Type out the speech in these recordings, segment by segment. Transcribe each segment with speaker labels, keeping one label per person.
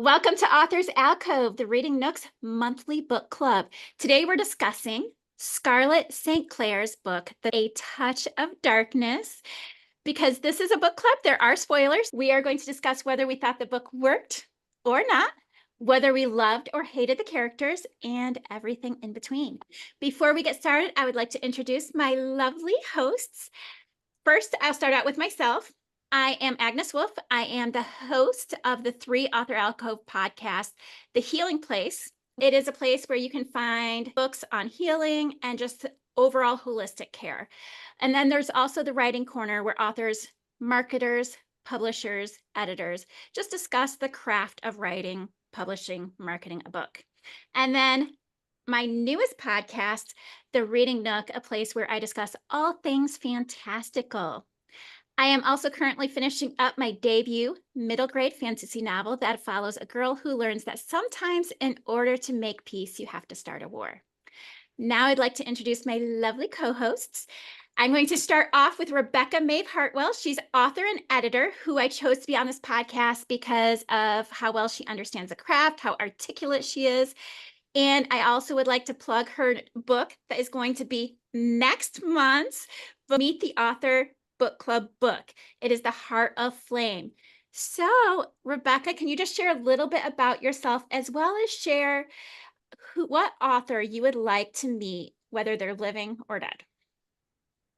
Speaker 1: Welcome to Authors Alcove, the Reading Nook's monthly book club. Today we're discussing Scarlett St. Clair's book, A Touch of Darkness. Because this is a book club, there are spoilers. We are going to discuss whether we thought the book worked or not, whether we loved or hated the characters, and everything in between. Before we get started, I would like to introduce my lovely hosts. First, I'll start out with myself. I am Agnes Wolfe. I am the host of the Three Author Alcove podcast, The Healing Place. It is a place where you can find books on healing and just overall holistic care. And then there's also the Writing Corner, where authors, marketers, publishers, editors just discuss the craft of writing, publishing, marketing a book. And then my newest podcast, The Reading Nook, a place where I discuss all things fantastical. I am also currently finishing up my debut middle grade fantasy novel that follows a girl who learns that sometimes in order to make peace, you have to start a war. Now I'd like to introduce my lovely co-hosts. I'm going to start off with Rebecca Maeve Hartwell. She's author and editor who I chose to be on this podcast because of how well she understands the craft, how articulate she is. And I also would like to plug her book that is going to be next month's Meet the Author Book Club book. It is The Heart of Flame. So, Rebecca, can you just share a little bit about yourself as well as share what author you would like to meet, whether they're living or dead?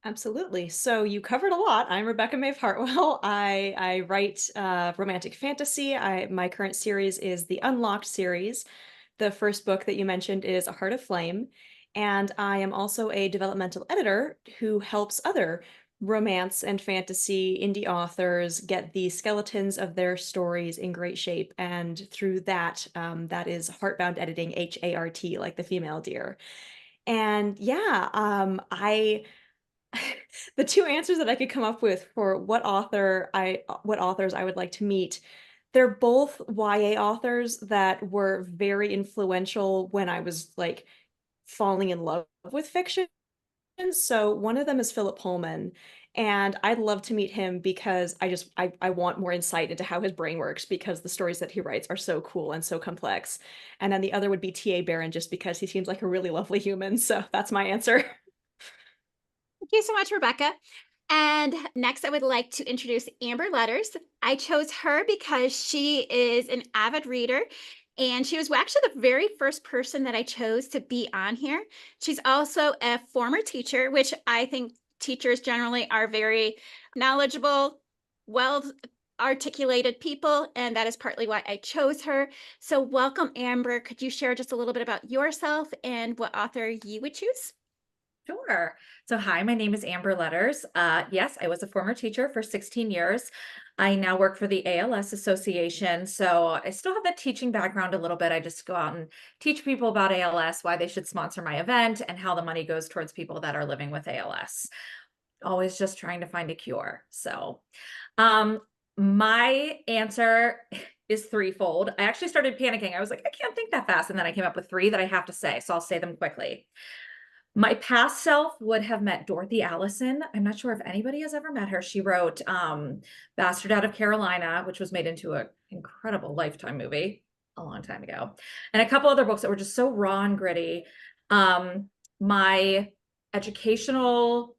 Speaker 2: Absolutely. So you covered a lot. I'm Rebecca Maeve Hartwell. I write romantic fantasy. My current series is the Unlocked series. The first book that you mentioned is A Heart of Flame. And I am also a developmental editor who helps other romance and fantasy indie authors get the skeletons of their stories in great shape. And through that, that is Heartbound Editing, HART, like the female deer. And yeah, the two answers that I could come up with for what authors I would like to meet, they're both YA authors that were very influential when I was like falling in love with fiction. So one of them is Philip Pullman, and I'd love to meet him because I want more insight into how his brain works because the stories that he writes are so cool and so complex. And then the other would be T.A. Barron just because he seems like a really lovely human. So that's my answer.
Speaker 1: Thank you so much, Rebecca. And next, I would like to introduce Amber Letters. I chose her because she is an avid reader, and she was actually the very first person that I chose to be on here. She's also a former teacher, which I think teachers generally are very knowledgeable, well articulated people, and that is partly why I chose her. So welcome, Amber. Could you share just a little bit about yourself and what author you would choose?
Speaker 3: Sure. So, hi, my name is Amber Letters. Yes, I was a former teacher for 16 years. I now work for the ALS Association. So, I still have that teaching background a little bit. I just go out and teach people about ALS, why they should sponsor my event, and how the money goes towards people that are living with ALS. Always just trying to find a cure. So, um, my answer is threefold. I actually started panicking. I was like, I can't think that fast. And then I came up with three that I have to say. So, I'll say them quickly. My past self would have met Dorothy Allison. I'm not sure if anybody has ever met her. She wrote Bastard Out of Carolina, which was made into an incredible Lifetime movie a long time ago, and a couple other books that were just so raw and gritty. My educational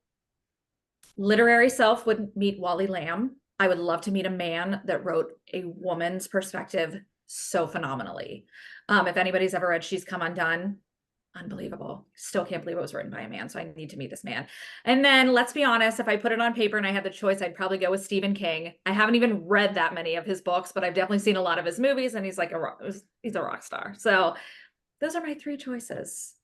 Speaker 3: literary self would meet Wally Lamb. I would love to meet a man that wrote a woman's perspective so phenomenally. If anybody's ever read She's Come Undone, unbelievable. Still can't believe it was written by a man. So I need to meet this man. And then let's be honest, if I put it on paper and I had the choice, I'd probably go with Stephen King. I haven't even read that many of his books, but I've definitely seen a lot of his movies, and he's like he's a rock star. So those are my three choices.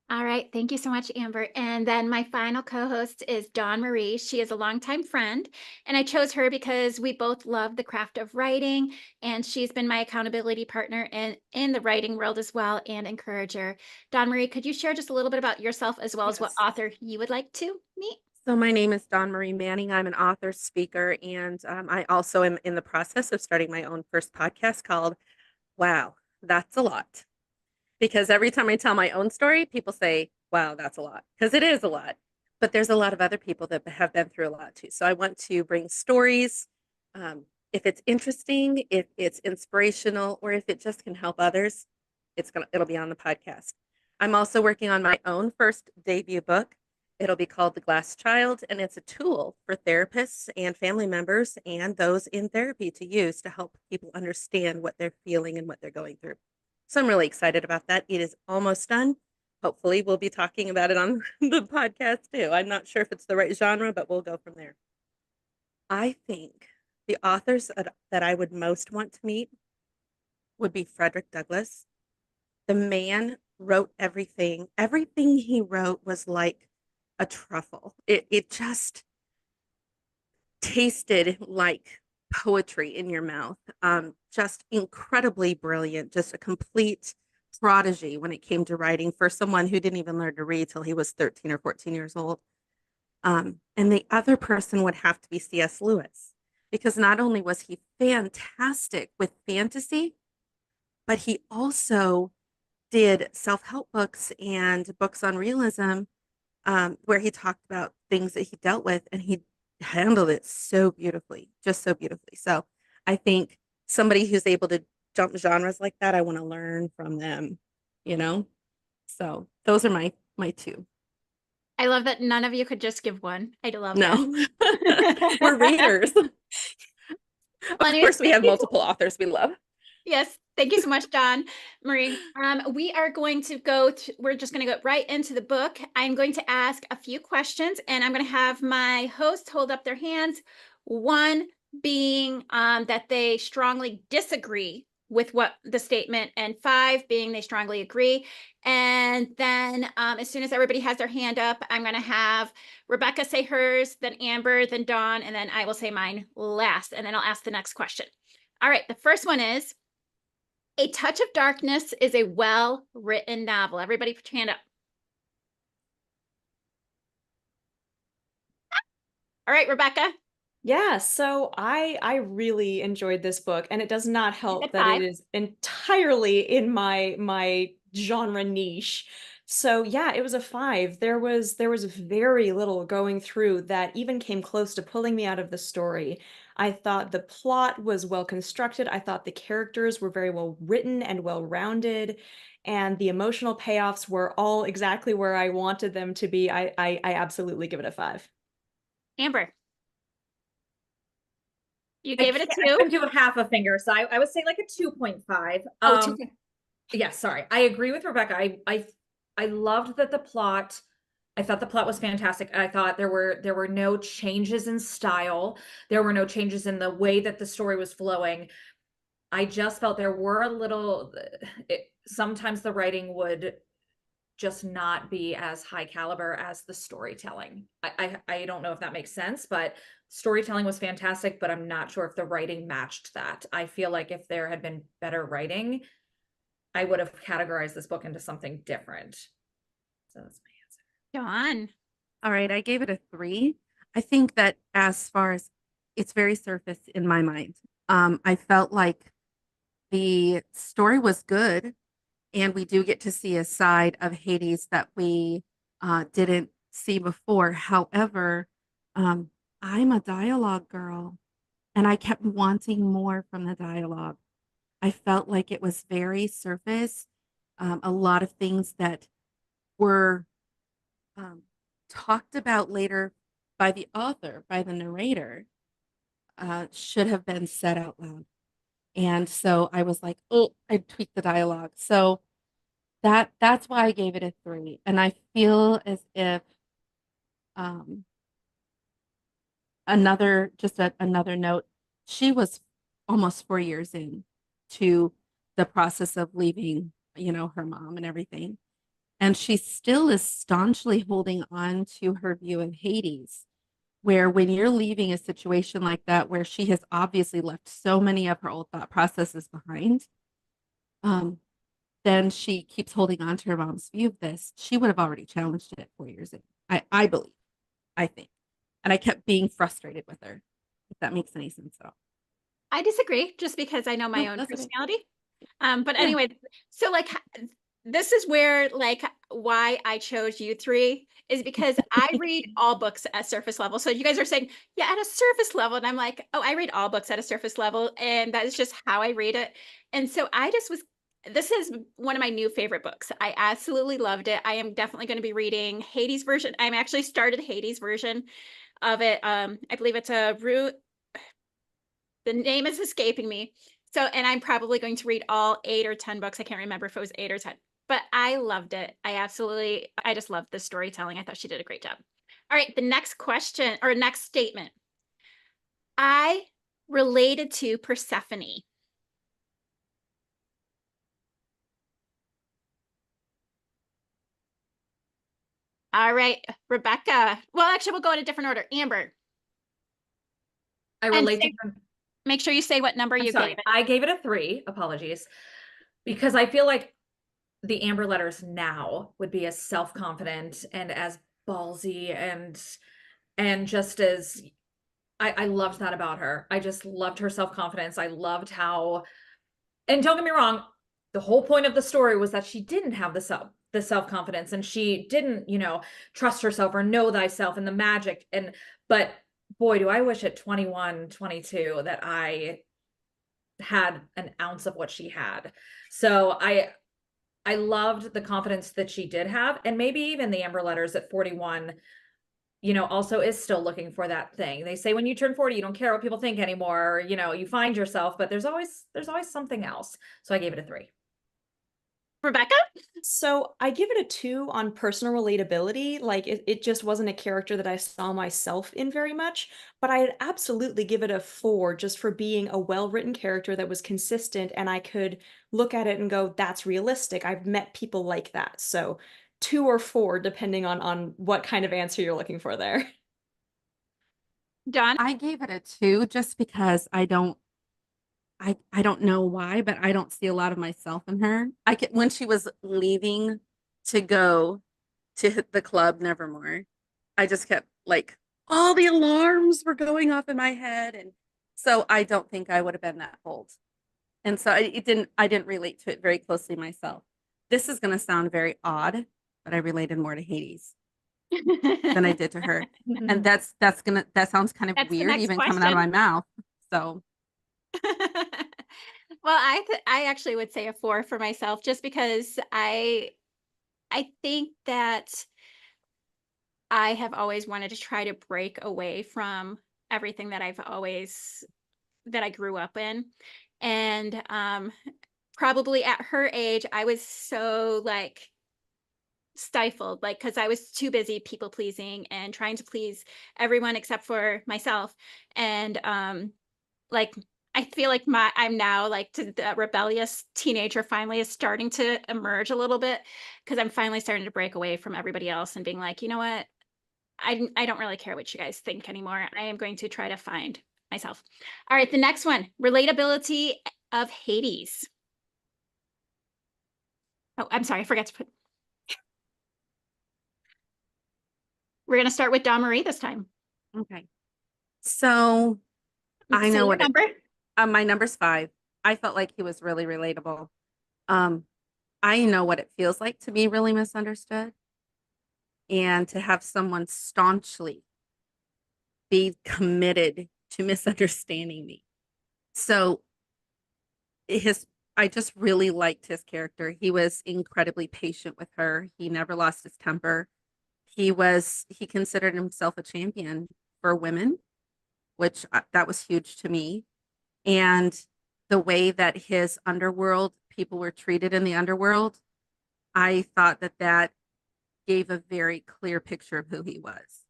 Speaker 1: All right. Thank you so much, Amber. And then my final co-host is Dawn Marie. She is a longtime friend, and I chose her because we both love the craft of writing, and she's been my accountability partner in the writing world as well, and encourager. Dawn Marie, could you share just a little bit about yourself as well as what
Speaker 2: Yes.
Speaker 1: author you would like to meet?
Speaker 4: So my name is Dawn Marie Manning. I'm an author, speaker, and I also am in the process of starting my own first podcast called Wow, That's a Lot. Because every time I tell my own story, people say, wow, that's a lot. Because it is a lot. But there's a lot of other people that have been through a lot too. So I want to bring stories, if it's interesting, if it's inspirational, or if it just can help others, it'll be on the podcast. I'm also working on my own first debut book. It'll be called The Glass Child, and it's a tool for therapists and family members and those in therapy to use to help people understand what they're feeling and what they're going through. So I'm really excited about that. It is almost done. Hopefully, we'll be talking about it on the podcast too. I'm not sure if it's the right genre, but we'll go from there. I think the authors that I would most want to meet would be Frederick Douglass. The man wrote everything. Everything he wrote was like a truffle. It just tasted like poetry in your mouth. Just incredibly brilliant, just a complete prodigy when it came to writing for someone who didn't even learn to read till he was 13 or 14 years old. And the other person would have to be C.S. Lewis, because not only was he fantastic with fantasy, but he also did self-help books and books on realism, where he talked about things that he dealt with, and he handled it so beautifully, just so beautifully. So I think somebody who's able to jump genres like that, I want to learn from them, you know? So those are my two.
Speaker 1: I love that none of you could just give one. I love
Speaker 4: No,
Speaker 1: that.
Speaker 4: we're readers. Of
Speaker 1: anyways,
Speaker 4: course, we have multiple authors we love.
Speaker 1: Yes, thank you so much, Dawn Marie. We are going to we're just going to go right into the book. I'm going to ask a few questions, and I'm going to have my host hold up their hands. One being that they strongly disagree with what the statement, and 5 being they strongly agree. And then as soon as everybody has their hand up, I'm going to have Rebecca say hers, then Amber, then Dawn, and then I will say mine last, and then I'll ask the next question. All right, the first one is, A Touch of Darkness is a well-written novel. Everybody put your hand up. All right, Rebecca.
Speaker 2: Yeah, so I really enjoyed this book, and it does not help that
Speaker 1: 5.
Speaker 2: it is entirely in my genre niche. So yeah, it was a 5. There was very little going through that even came close to pulling me out of the story. I thought the plot was well constructed. I thought the characters were very well written and well rounded, and the emotional payoffs were all exactly where I wanted them to be. I absolutely give it a 5.
Speaker 1: Amber, you
Speaker 3: I
Speaker 1: gave it a
Speaker 3: can't,
Speaker 1: 2.
Speaker 3: I do half a finger, so I would say like a 2.5.
Speaker 1: Oh, 2.
Speaker 3: Yeah, sorry. I agree with Rebecca. I loved that the plot, I thought the plot was fantastic. I thought there were no changes in style. There were no changes in the way that the story was flowing. I just felt there were a little, sometimes the writing would just not be as high caliber as the storytelling. I don't know if that makes sense, but storytelling was fantastic, but I'm not sure if the writing matched that. I feel like if there had been better writing, I would have categorized this book into something different. So that's my answer.
Speaker 1: Dawn.
Speaker 4: All right, I gave it a 3. I think that as far as it's very surface in my mind. I felt like the story was good, and we do get to see a side of Hades that we didn't see before. However, I'm a dialogue girl, and I kept wanting more from the dialogue. I felt like it was very surface. A lot of things that were talked about later by the author, by the narrator, should have been said out loud. And so I was like, oh, I tweaked the dialogue. So that's why I gave it a 3. And I feel as if another note, she was almost 4 years in to the process of leaving, her mom and everything. And she still is staunchly holding on to her view of Hades, where when you're leaving a situation like that, where she has obviously left so many of her old thought processes behind, then she keeps holding on to her mom's view of this. She would have already challenged it 4 years in. I believe, I think. And I kept being frustrated with her, if that makes any sense at all.
Speaker 1: I disagree, just because I know my own personality. But anyway, so like this is where like why I chose you 3 is because I read all books at surface level. So you guys are saying, yeah, at a surface level. And I'm like, oh, I read all books at a surface level. And that is just how I read it. And so this is one of my new favorite books. I absolutely loved it. I am definitely going to be reading Hades version. I'm actually started Hades version of it. I believe it's a root. The name is escaping me. So, and I'm probably going to read all 8 or 10 books. I can't remember if it was 8 or 10, but I loved it. I just loved the storytelling. I thought she did a great job. All right, the next question or next statement. I related to Persephone. All right, Rebecca. Well, actually, we'll go in a different order. Amber.
Speaker 3: I
Speaker 1: And
Speaker 3: relate to
Speaker 1: make sure you say what number
Speaker 3: I'm
Speaker 1: you
Speaker 3: sorry,
Speaker 1: gave it.
Speaker 3: I gave it a 3, apologies, because I feel like the Amber Letters now would be as self-confident and as ballsy and just as I loved that about her. I just loved her self-confidence. I loved how, and don't get me wrong, the whole point of the story was that she didn't have the self-confidence and she didn't, trust herself or know thyself and the magic. But boy, do I wish at 21, 22 that I had an ounce of what she had. So I loved the confidence that she did have. And maybe even the Amber Letters at 41, also is still looking for that thing. They say when you turn 40, you don't care what people think anymore. You find yourself, but there's always something else. So I gave it a 3.
Speaker 1: Rebecca?
Speaker 2: So I give it a 2 on personal relatability. Like it just wasn't a character that I saw myself in very much, but I'd absolutely give it a 4 just for being a well-written character that was consistent and I could look at it and go, that's realistic. I've met people like that. So 2 or 4, depending on what kind of answer you're looking for there.
Speaker 1: Dawn?
Speaker 4: I gave it a 2 just because I don't know why, but I don't see a lot of myself in her. When she was leaving to go to hit the club Nevermore, I just kept like all the alarms were going off in my head, and so I don't think I would have been that bold. And so I didn't relate to it very closely myself. This is going to sound very odd, but I related more to Hades than I did to her. And that sounds kind of
Speaker 1: That's the
Speaker 4: weird
Speaker 1: next
Speaker 4: even coming out of my
Speaker 1: question.
Speaker 4: mouth. So
Speaker 1: Well, I actually would say a 4 for myself just because I think that I have always wanted to try to break away from everything that I grew up in. And probably at her age, I was so like stifled, like because I was too busy people pleasing and trying to please everyone except for myself. And like I feel like I'm now like the rebellious teenager finally is starting to emerge a little bit because I'm finally starting to break away from everybody else and being like, you know what? I don't really care what you guys think anymore. I am going to try to find myself. All right, the next one, relatability of Hades. Oh, I'm sorry, I forgot to put. We're going to start with Dawn Marie this time.
Speaker 4: okay. So I
Speaker 1: Say
Speaker 4: know
Speaker 1: your
Speaker 4: what
Speaker 1: number.
Speaker 4: my number's 5. I felt like he was really relatable. Um, I know what it feels like to be really misunderstood and to have someone staunchly be committed to misunderstanding me. So I just really liked his character. He was incredibly patient with her. He never lost his temper. He considered himself a champion for women, which that was huge to me. And the way that his underworld people were treated in the underworld, I thought that gave a very clear picture of who he was.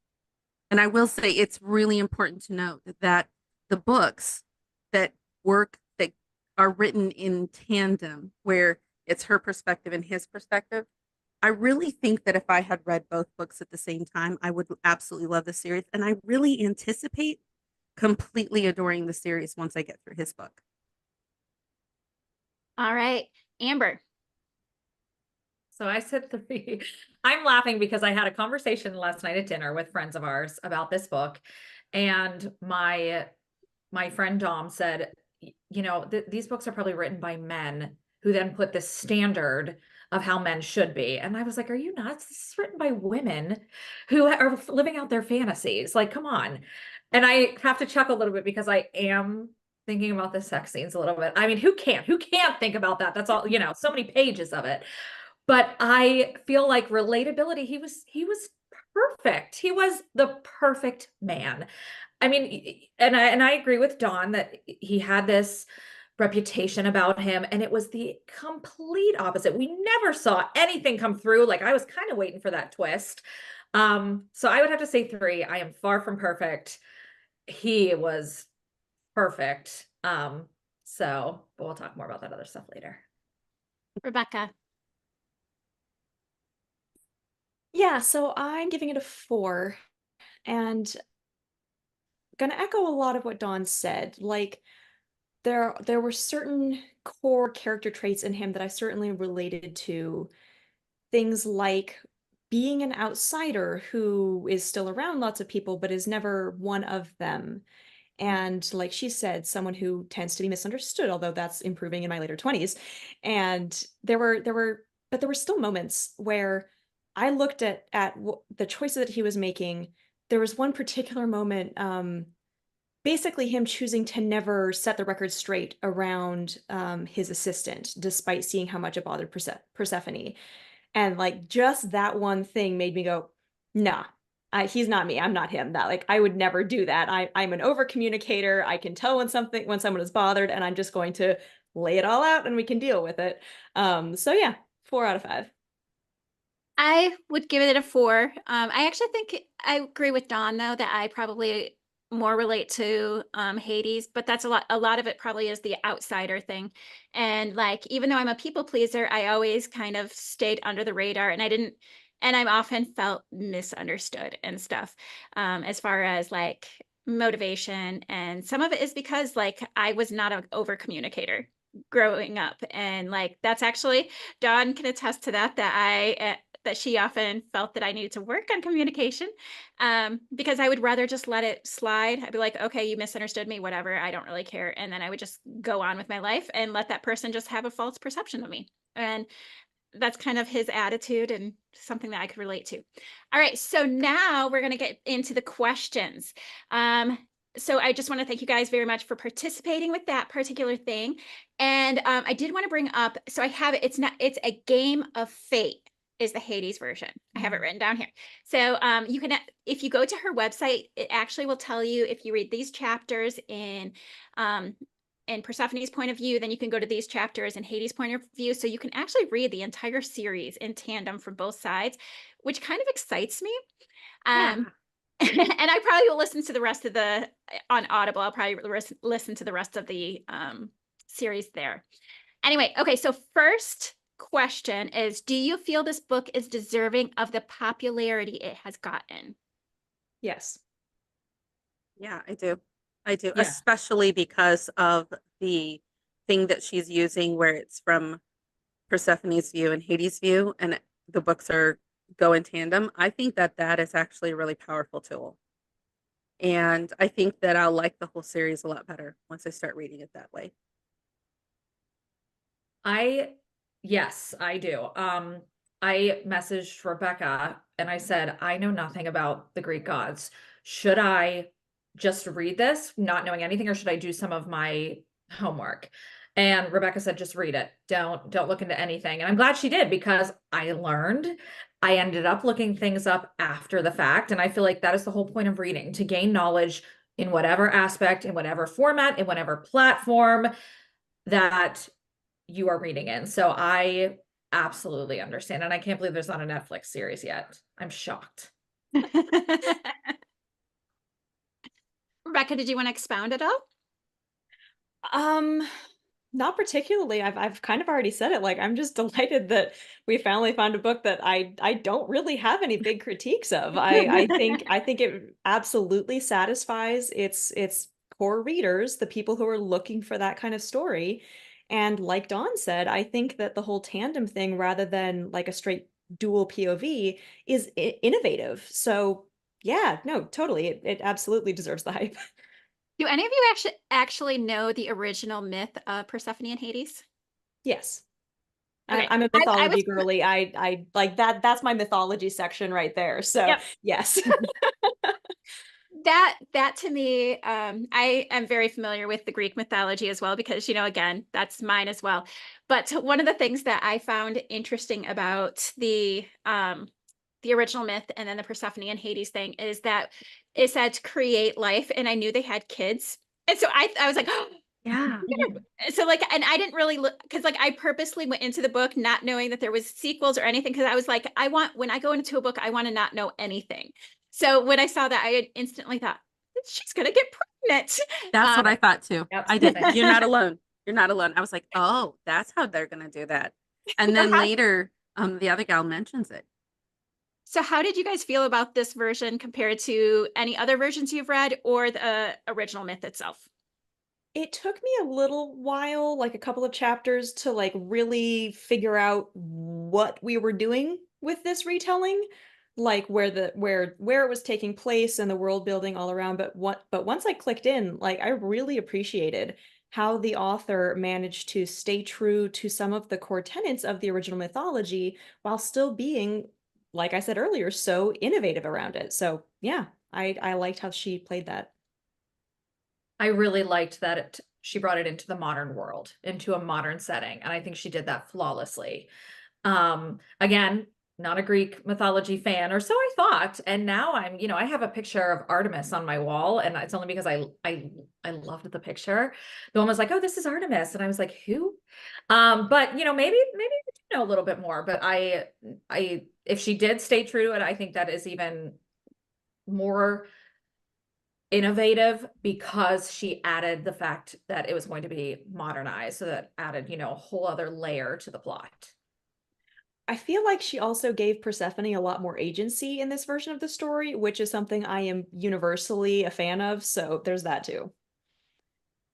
Speaker 4: And I will say it's really important to note that the books that that are written in tandem, where it's her perspective and his perspective, I really think that if I had read both books at the same time, I would absolutely love the series. And I really anticipate completely adoring the series once I get through his book.
Speaker 1: All right, Amber.
Speaker 3: So I said 3. I'm laughing because I had a conversation last night at dinner with friends of ours about this book. And my friend Dom said, these books are probably written by men who then put this standard of how men should be. And I was like, are you nuts? This is written by women who are living out their fantasies. Like, come on. And I have to chuckle a little bit because I am thinking about the sex scenes a little bit. I mean, who can't think about that? That's all, so many pages of it. But I feel like relatability, he was perfect. He was the perfect man. I mean, and I agree with Dawn that he had this reputation about him, and it was the complete opposite. We never saw anything come through. Like, I was kind of waiting for that twist. So I would have to say 3. I am far from perfect. He was perfect. But we'll talk more about that other stuff later.
Speaker 1: Rebecca.
Speaker 2: Yeah, so I'm giving it a 4, and gonna echo a lot of what Dawn said. Like, there were certain core character traits in him that I certainly related to. Things like being an outsider who is still around lots of people but is never one of them. And like she said, someone who tends to be misunderstood, although that's improving in my later 20s. And there were still moments where I looked at the choices that he was making. There was one particular moment, basically him choosing to never set the record straight around his assistant, despite seeing how much it bothered Persephone. And like just that one thing made me go, nah, he's not me. I'm not him. That like I would never do that. I'm an over communicator. I can tell when someone is bothered, and I'm just going to lay it all out and we can deal with it. So yeah, 4 out of 5.
Speaker 1: I would give it a 4. I actually think I agree with Dawn though that I probably more relate to Hades, but that's a lot of it probably is the outsider thing. And like even though I'm a people pleaser, I always kind of stayed under the radar, and I'm often felt misunderstood and stuff, as far as like motivation. And some of it is because like I was not an over communicator growing up, and like that's actually Dawn can attest to that she often felt that I needed to work on communication, because I would rather just let it slide. I'd be like, okay, you misunderstood me, whatever, I don't really care. And then I would just go on with my life and let that person just have a false perception of me. And that's kind of his attitude and something that I could relate to. All right, so now we're going to get into the questions. So I just want to thank you guys very much for participating with that particular thing. And I did want to bring up, so I have it, it's a Game of Fate is the Hades version. I have it written down here. So you can, if you go to her website, it actually will tell you if you read these chapters in Persephone's point of view, then you can go to these chapters in Hades' point of view. So you can actually read the entire series in tandem from both sides, which kind of excites me.
Speaker 3: Yeah.
Speaker 1: And I probably will listen to the rest of on Audible. I'll probably listen to the rest of the series there. Anyway, okay, so first question is, do you feel this book is deserving of the popularity it has gotten?
Speaker 2: Yes.
Speaker 4: Yeah, I do. I do,
Speaker 3: Yeah.
Speaker 4: especially because of the thing that she's using where it's from Persephone's view and Hades' view, and the books go in tandem. I think that is actually a really powerful tool. And I think that I'll like the whole series a lot better once I start reading it that way.
Speaker 3: Yes, I do. I messaged Rebecca and I said, I know nothing about the Greek gods. Should I just read this, not knowing anything, or should I do some of my homework? And Rebecca said, just read it. Don't look into anything. And I'm glad she did, because I learned. I ended up looking things up after the fact. And I feel like that is the whole point of reading, to gain knowledge in whatever aspect, in whatever format, in whatever platform that you are reading in. So I absolutely understand. And I can't believe there's not a Netflix series yet. I'm shocked.
Speaker 1: Rebecca, did you want to expound at all?
Speaker 2: Not particularly. I've kind of already said it. Like, I'm just delighted that we finally found a book that I don't really have any big critiques of. I think it absolutely satisfies its core readers, the people who are looking for that kind of story. And like Dawn said, I think that the whole tandem thing, rather than like a straight dual POV, is innovative. So yeah, no, totally. It absolutely deserves the hype.
Speaker 1: Do any of you actually know the original myth of Persephone and Hades?
Speaker 2: Yes.
Speaker 1: Okay.
Speaker 2: I'm a
Speaker 1: I was,
Speaker 2: mythology girly. I like that. That's my mythology section right there. So
Speaker 1: yep.
Speaker 2: yes.
Speaker 1: That to me, I am very familiar with the Greek mythology as well, because, again, that's mine as well. But one of the things that I found interesting about the original myth and then the Persephone and Hades thing is that it said to create life, and I knew they had kids. And so I was like, oh,
Speaker 4: Yeah.
Speaker 1: so like, and I didn't really look, because like I purposely went into the book not knowing that there was sequels or anything, because I was like, when I go into a book, I want to not know anything. So when I saw that, I instantly thought, she's gonna get pregnant.
Speaker 4: That's what I thought too.
Speaker 3: Yep.
Speaker 4: I did. You're not alone. You're not alone. I was like, oh, that's how they're gonna do that. And
Speaker 1: So
Speaker 4: then later, the other gal mentions it.
Speaker 1: so how did you guys feel about this version compared to any other versions you've read or the original myth itself?
Speaker 2: It took me a little while, like a couple of chapters, to like really figure out what we were doing with this retelling, like where it was taking place and the world building all around. But once I clicked in, like I really appreciated how the author managed to stay true to some of the core tenets of the original mythology while still being, like I said earlier, so innovative around it. So yeah, I liked how she played that.
Speaker 3: I really liked that she brought it into the modern world, into a modern setting, and I think she did that flawlessly. Again, not a Greek mythology fan, or so I thought, and now I have a picture of Artemis on my wall, and it's only because I loved the picture. The one was like, "Oh, this is Artemis," and I was like, "Who?" But maybe we do know a little bit more. But I if she did stay true to it, I think that is even more innovative, because she added the fact that it was going to be modernized, so that added a whole other layer to the plot.
Speaker 2: I feel like she also gave Persephone a lot more agency in this version of the story, which is something I am universally a fan of, so there's that too.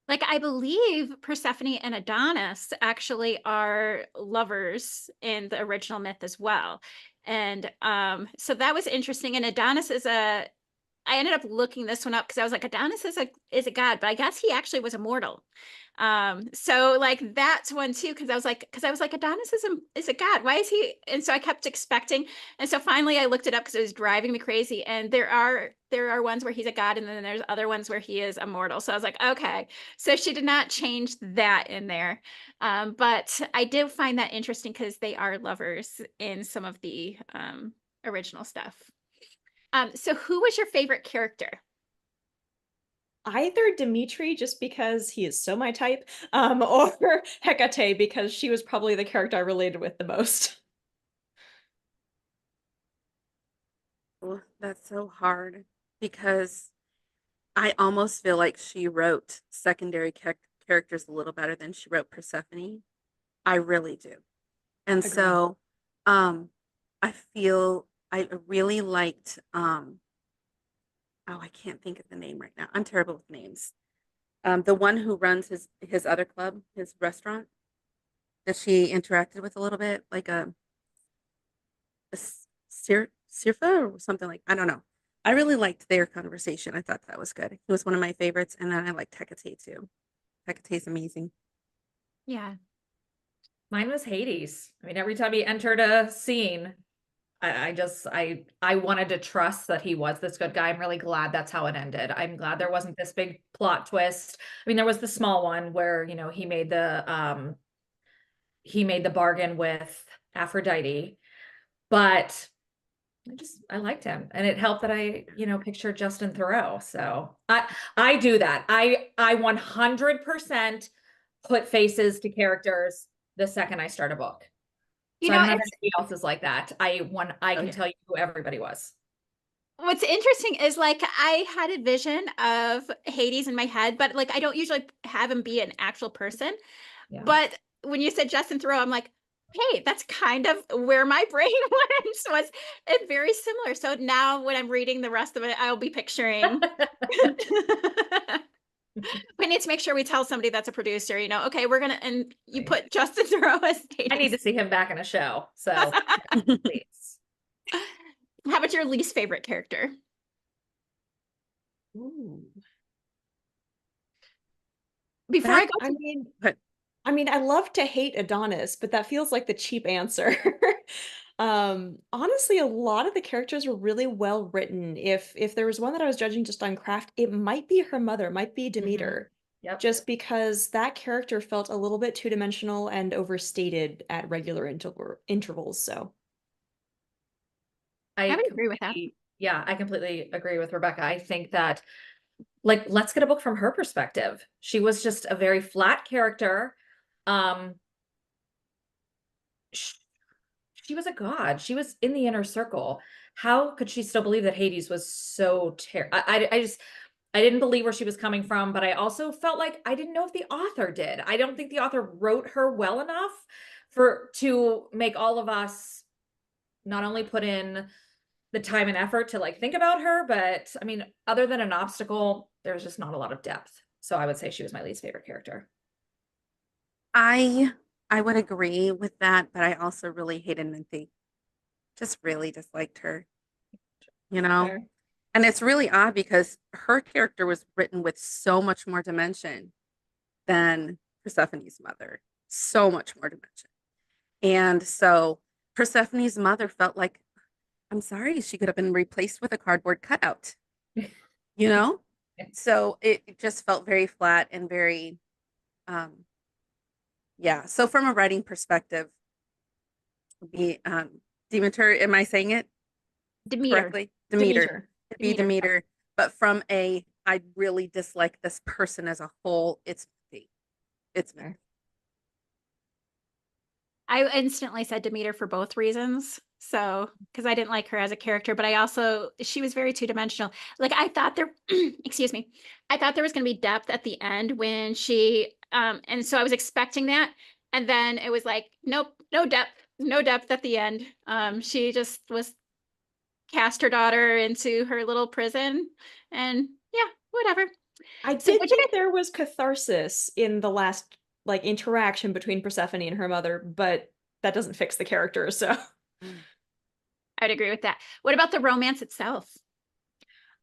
Speaker 1: Like, I believe Persephone and Adonis actually are lovers in the original myth as well. And so that was interesting. And Adonis is I ended up looking this one up because I was like, Adonis is a god, but I guess he actually was immortal. So like that's one too, because I was like, Adonis is a god. Why is he? And so I kept expecting, and so finally I looked it up because it was driving me crazy. And there are ones where he's a god, and then there's other ones where he is immortal. So I was like, okay, so she did not change that in there, but I did find that interesting because they are lovers in some of the original stuff. So who was your favorite character?
Speaker 2: Either Dimitri, just because he is so my type, or Hecate, because she was probably the character I related with the most.
Speaker 4: Oh, that's so hard because I almost feel like she wrote secondary characters a little better than she wrote Persephone. I really do. And
Speaker 2: Agreed.
Speaker 4: so I feel I really liked oh, I can't think of the name right now. I'm terrible with names. The one who runs his other club, his restaurant, that she interacted with a little bit, like a Sirfa or something, like I don't know. I really liked their conversation. I thought that was good. He was one of my favorites, and then I liked Hecate too. Hecate's amazing.
Speaker 1: Yeah.
Speaker 3: Mine was Hades. I mean, every time he entered a scene, I wanted to trust that he was this good guy. I'm really glad that's how it ended. I'm glad there wasn't this big plot twist. I mean, there was the small one where, he made the bargain with Aphrodite, but I liked him, and it helped that I pictured Justin Theroux. So I do that. I 100% put faces to characters the second I start a book.
Speaker 1: You
Speaker 3: So I
Speaker 1: know,
Speaker 3: don't know if
Speaker 1: it's
Speaker 3: anybody else is like that. I
Speaker 4: Oh
Speaker 3: can
Speaker 4: yeah.
Speaker 3: tell you who everybody was.
Speaker 1: what's interesting is like I had a vision of Hades in my head, but like I don't usually have him be an actual person.
Speaker 3: Yeah.
Speaker 1: But when you said Justin Theroux, I'm like, hey, that's kind of where my brain went. Was it very similar? So now when I'm reading the rest of it, I'll be picturing. We need to make sure we tell somebody that's a producer, okay, and you
Speaker 3: Right.
Speaker 1: put Justin Theroux as
Speaker 3: I need to
Speaker 1: Hades.
Speaker 3: see him back in a show. So please.
Speaker 1: How about your least favorite character?
Speaker 2: Ooh.
Speaker 1: Before I
Speaker 2: That,
Speaker 1: go
Speaker 2: I
Speaker 1: to
Speaker 2: mean,
Speaker 4: But
Speaker 2: I mean, I love to hate Adonis, but that feels like the cheap answer. Honestly, a lot of the characters were really well written. If there was one that I was judging just on craft, it might be her mother, might be Demeter,
Speaker 3: Yep.
Speaker 2: just because that character felt a little bit two-dimensional and overstated at regular intervals. So
Speaker 1: I would agree with that.
Speaker 3: Yeah, I completely agree with Rebecca. I think that, like, let's get a book from her perspective. She was just a very flat character. Um, sh- she was a god. She was in the inner circle. How could she still believe that Hades was so terrible? I didn't believe where she was coming from, but I also felt like I didn't know if the author did. I don't think the author wrote her well enough to make all of us not only put in the time and effort to like think about her, but I mean, other than an obstacle, there's just not a lot of depth. So I would say she was my least favorite character.
Speaker 4: I I would agree with that, but I also really hated Minty. Just really disliked her, you know?
Speaker 2: fair.
Speaker 4: And it's really odd because her character was written with so much more dimension than Persephone's mother. So much more dimension. And so Persephone's mother felt like, I'm sorry, she could have been replaced with a cardboard cutout, you know? So it just felt very flat and very, yeah. So from a writing perspective, be Demeter, am I saying it
Speaker 1: Demeter.
Speaker 4: correctly? Demeter.
Speaker 2: Demeter.
Speaker 4: It'd be Demeter. But from I really dislike this person as a whole, it's me. It's me.
Speaker 1: I instantly said Demeter for both reasons. So, because I didn't like her as a character, but I also, she was very two-dimensional. Like I thought there, excuse me, I thought there was going to be depth at the end when she, and so I was expecting that. And then it was like, nope, no depth, no depth at the end. She just was cast her daughter into her little prison and yeah, whatever.
Speaker 2: I
Speaker 1: So
Speaker 2: did
Speaker 1: what you
Speaker 2: think there was catharsis in the last like interaction between Persephone and her mother, but that doesn't fix the character, so
Speaker 1: I'd agree with that. What about the romance itself?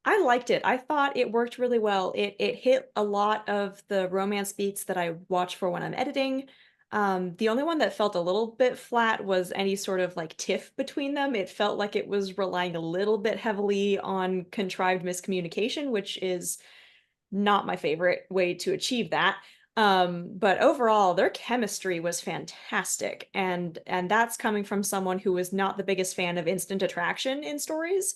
Speaker 2: I liked it. I thought it worked really well. It hit a lot of the romance beats that I watch for when I'm editing. The only one that felt a little bit flat was any sort of like tiff between them. It felt like it was relying a little bit heavily on contrived miscommunication, which is not my favorite way to achieve that. But overall, their chemistry was fantastic, and that's coming from someone who is not the biggest fan of instant attraction in stories.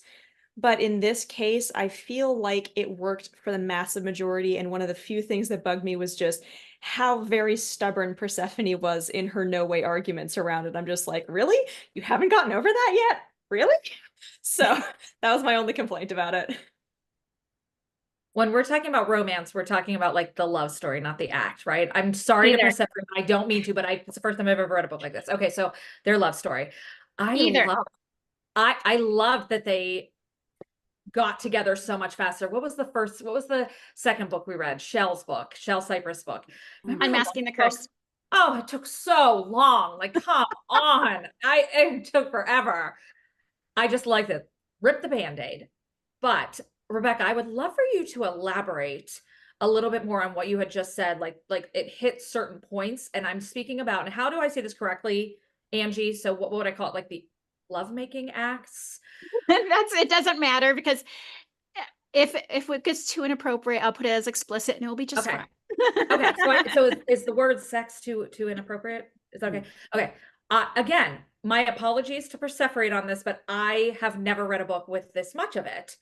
Speaker 2: But in this case, I feel like it worked for the massive majority, and one of the few things that bugged me was just how very stubborn Persephone was in her no way arguments around it. I'm just like, really? You haven't gotten over that yet? Really? So that was my only complaint about it.
Speaker 3: When we're talking about romance, we're talking about like the love story, not the act, right? I'm sorry to
Speaker 1: Either.
Speaker 3: Persephone. I don't mean to, but it's the first time I've ever read a book like this. Okay, so their love story.
Speaker 1: Either.
Speaker 3: I love that they got together so much faster. What was the second book we read? Shell's book, Shell Cypress book. Remember how long
Speaker 1: Unmasking the
Speaker 3: it took?
Speaker 1: Curse.
Speaker 3: Oh, it took so long. Like, come on. It took forever. I just liked it. Rip the Band-Aid. But Rebecca, I would love for you to elaborate a little bit more on what you had just said. Like it hit certain points, and I'm speaking about, and how do I say this correctly, Angie? So what would I call it? Like the lovemaking acts?
Speaker 1: It doesn't matter because if it gets too inappropriate, I'll put it as explicit and it'll be just
Speaker 3: Okay.
Speaker 1: fine.
Speaker 3: Okay. So is the word sex too inappropriate? Is that okay? Okay. Again, my apologies to Persephone on this, but I have never read a book with this much of it.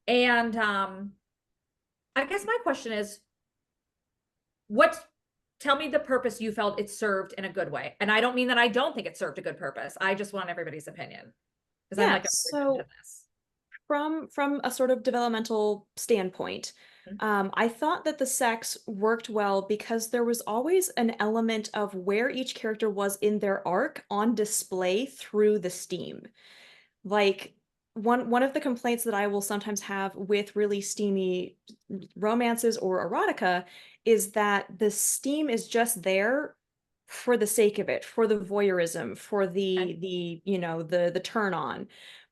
Speaker 3: And I guess my question is, tell me the purpose you felt it served in a good way. And I don't mean that I don't think it served a good purpose. I just want everybody's opinion. Because I'm
Speaker 2: Yeah,
Speaker 3: like a virgin to
Speaker 2: so
Speaker 3: this.
Speaker 2: from a sort of developmental standpoint, I thought that the sex worked well because there was always an element of where each character was in their arc on display through the steam. Like one of the complaints that I will sometimes have with really steamy romances or erotica is that the steam is just there for the sake of it, for the voyeurism, for the the turn on.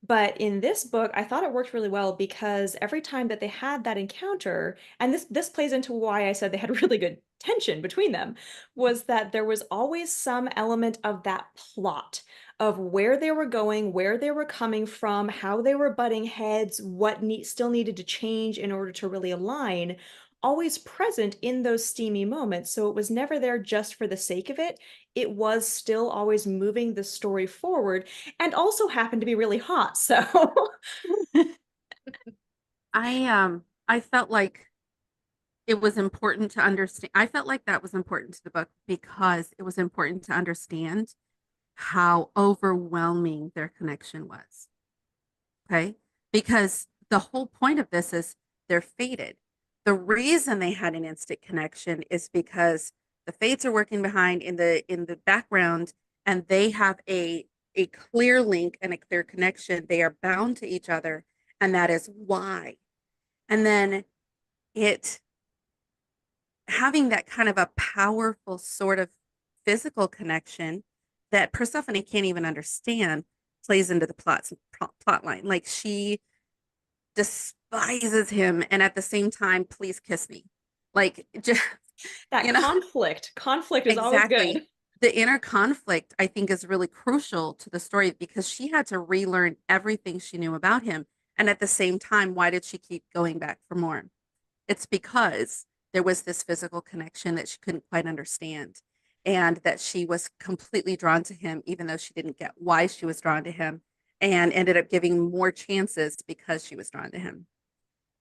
Speaker 2: But in this book, I thought it worked really well because every time that they had that encounter, and this plays into why I said they had really good tension between them was that there was always some element of that plot of where they were going, where they were coming from, how they were butting heads, what still needed to change in order to really align, always present in those steamy moments. So it was never there just for the sake of it. It was still always moving the story forward, and also happened to be really hot. So
Speaker 4: I felt like it was important to understand. I felt like that was important to the book because it was important to understand how overwhelming their connection was. Okay. Because the whole point of this is they're fated. The reason they had an instant connection is because the fates are working behind in the background, and they have a clear link and a clear connection. They are bound to each other, and that is why. And then it having that kind of a powerful sort of physical connection that Persephone can't even understand plays into the plot line. Like she despises him, and at the same time, please kiss me. Like just
Speaker 2: that
Speaker 4: you know
Speaker 2: conflict is always
Speaker 4: exactly.
Speaker 2: good.
Speaker 4: The inner conflict, I think, is really crucial to the story because she had to relearn everything she knew about him. And at the same time, why did she keep going back for more? It's because there was this physical connection that she couldn't quite understand, and that she was completely drawn to him, even though she didn't get why she was drawn to him, and ended up giving more chances because she was drawn to him.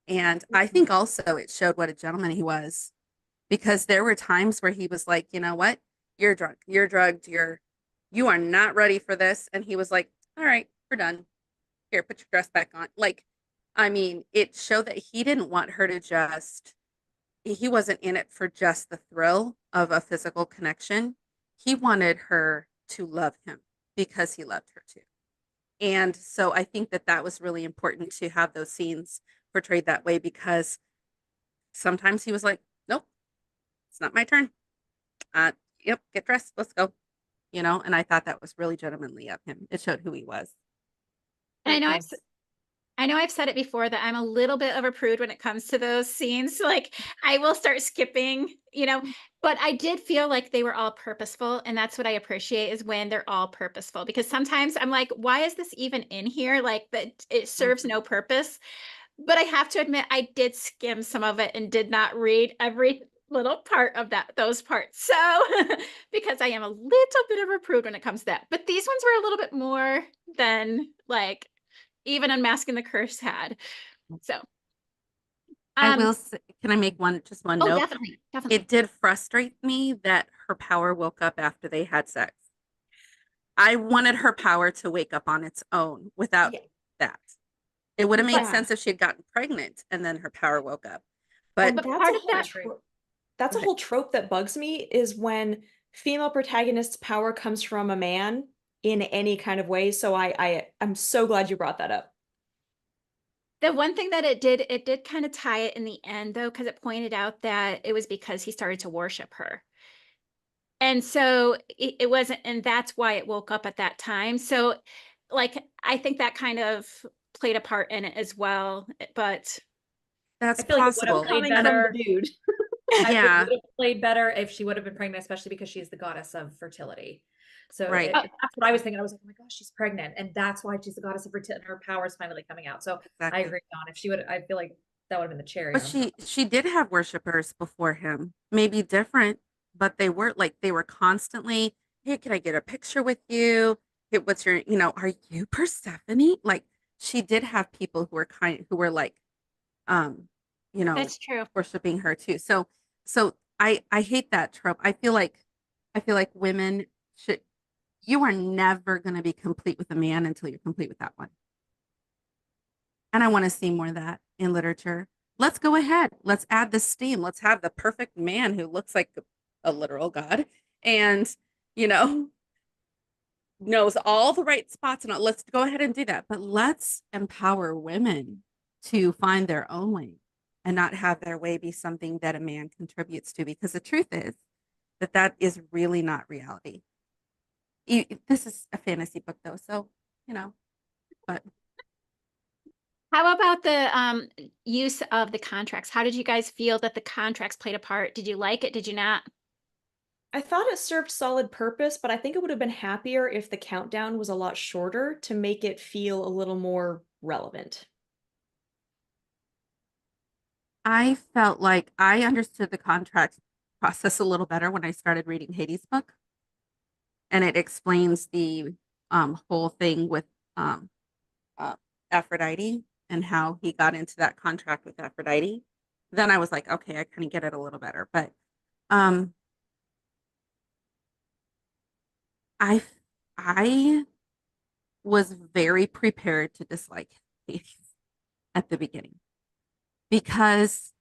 Speaker 4: And I think also it showed what a gentleman he was, because there were times where he was like, you know what? You're drunk, you're drugged, you are not ready for this. And he was like, all right, we're done. Here, put your dress back on. Like, I mean, it showed that he didn't want her to just, he wasn't in it for just the thrill of a physical connection. He wanted her to love him because he loved her too. And so I think that that was really important to have those scenes portrayed that way, because sometimes he was like, nope, it's not my turn. Yep, get dressed, let's go. And I thought that was really gentlemanly of him. It showed who he was.
Speaker 1: And
Speaker 2: Great points.
Speaker 1: I know I've said it before that I'm a little bit of a prude when it comes to those scenes. Like I will start skipping, but I did feel like they were all purposeful. And that's what I appreciate, is when they're all purposeful, because sometimes I'm like, why is this even in here? Like that it serves no purpose. But I have to admit, I did skim some of it and did not read every little part of those parts. So because I am a little bit of a prude when it comes to that. But these ones were a little bit more than like even Unmasking the Curse had. So
Speaker 4: I will say, can I make just one
Speaker 1: oh,
Speaker 4: note?
Speaker 1: definitely.
Speaker 4: It did frustrate me that her power woke up after they had sex. I wanted her power to wake up on its own without that. It would have made sense if she had gotten pregnant and then her power woke up. But
Speaker 2: that's
Speaker 1: part of that,
Speaker 2: that's a whole trope that bugs me, is when female protagonist's power comes from a man in any kind of way. So I'm so glad you brought that up.
Speaker 1: the one thing that it did kind of tie it in the end, though, because it pointed out that it was because he started to worship her. And so it wasn't, and that's why it woke up at that time. So, like, I think that kind of played a part in it as well. But
Speaker 4: that's
Speaker 3: I feel like it would
Speaker 4: possible.
Speaker 3: have played
Speaker 2: Coming from
Speaker 3: better.
Speaker 2: the dude.
Speaker 3: I think
Speaker 4: Yeah.
Speaker 3: it would have played better if she would have been pregnant, especially because she's the goddess of fertility. So
Speaker 4: Right.
Speaker 3: that's what I was thinking. I was like, oh my gosh, she's pregnant. And that's why she's the goddess of fertility, and her power is finally coming out. So
Speaker 4: Exactly.
Speaker 3: I agree, Dawn. If she would, I feel like that would have been the cherry.
Speaker 4: But she did have worshipers before him, maybe different, but they were constantly, hey, can I get a picture with you? Hey, what's your, are you Persephone? Like she did have people who were like,
Speaker 1: that's true.
Speaker 4: worshiping her too. So I hate that trope. I feel like women you are never going to be complete with a man until you're complete with that one. And I want to see more of that in literature. Let's go ahead. Let's add the steam. Let's have the perfect man who looks like a literal god and, knows all the right spots. And let's go ahead and do that. But let's empower women to find their own way and not have their way be something that a man contributes to. Because the truth is that is really not reality. This is a fantasy book, though. So, but
Speaker 1: How about the use of the contracts? How did you guys feel that the contracts played a part? Did you like it? Did you not?
Speaker 2: I thought it served solid purpose, but I think it would have been happier if the countdown was a lot shorter to make it feel a little more relevant.
Speaker 4: I felt like I understood the contract process a little better when I started reading Hades' book, and it explains the whole thing with um, uh, Aphrodite and how he got into that contract with Aphrodite. Then I was like, okay, I kind of get it a little better. But um, I I was very prepared to dislike Hades at the beginning because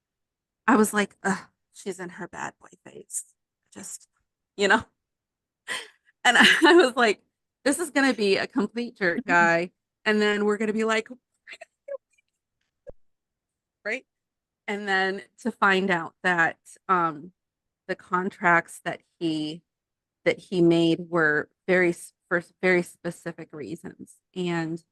Speaker 4: I was like, ugh, she's in her bad boy phase. Just, you know? And I was like, this is going to be a complete jerk guy. And then we're going to be like, right? And then to find out that the contracts that he made were for very specific reasons, and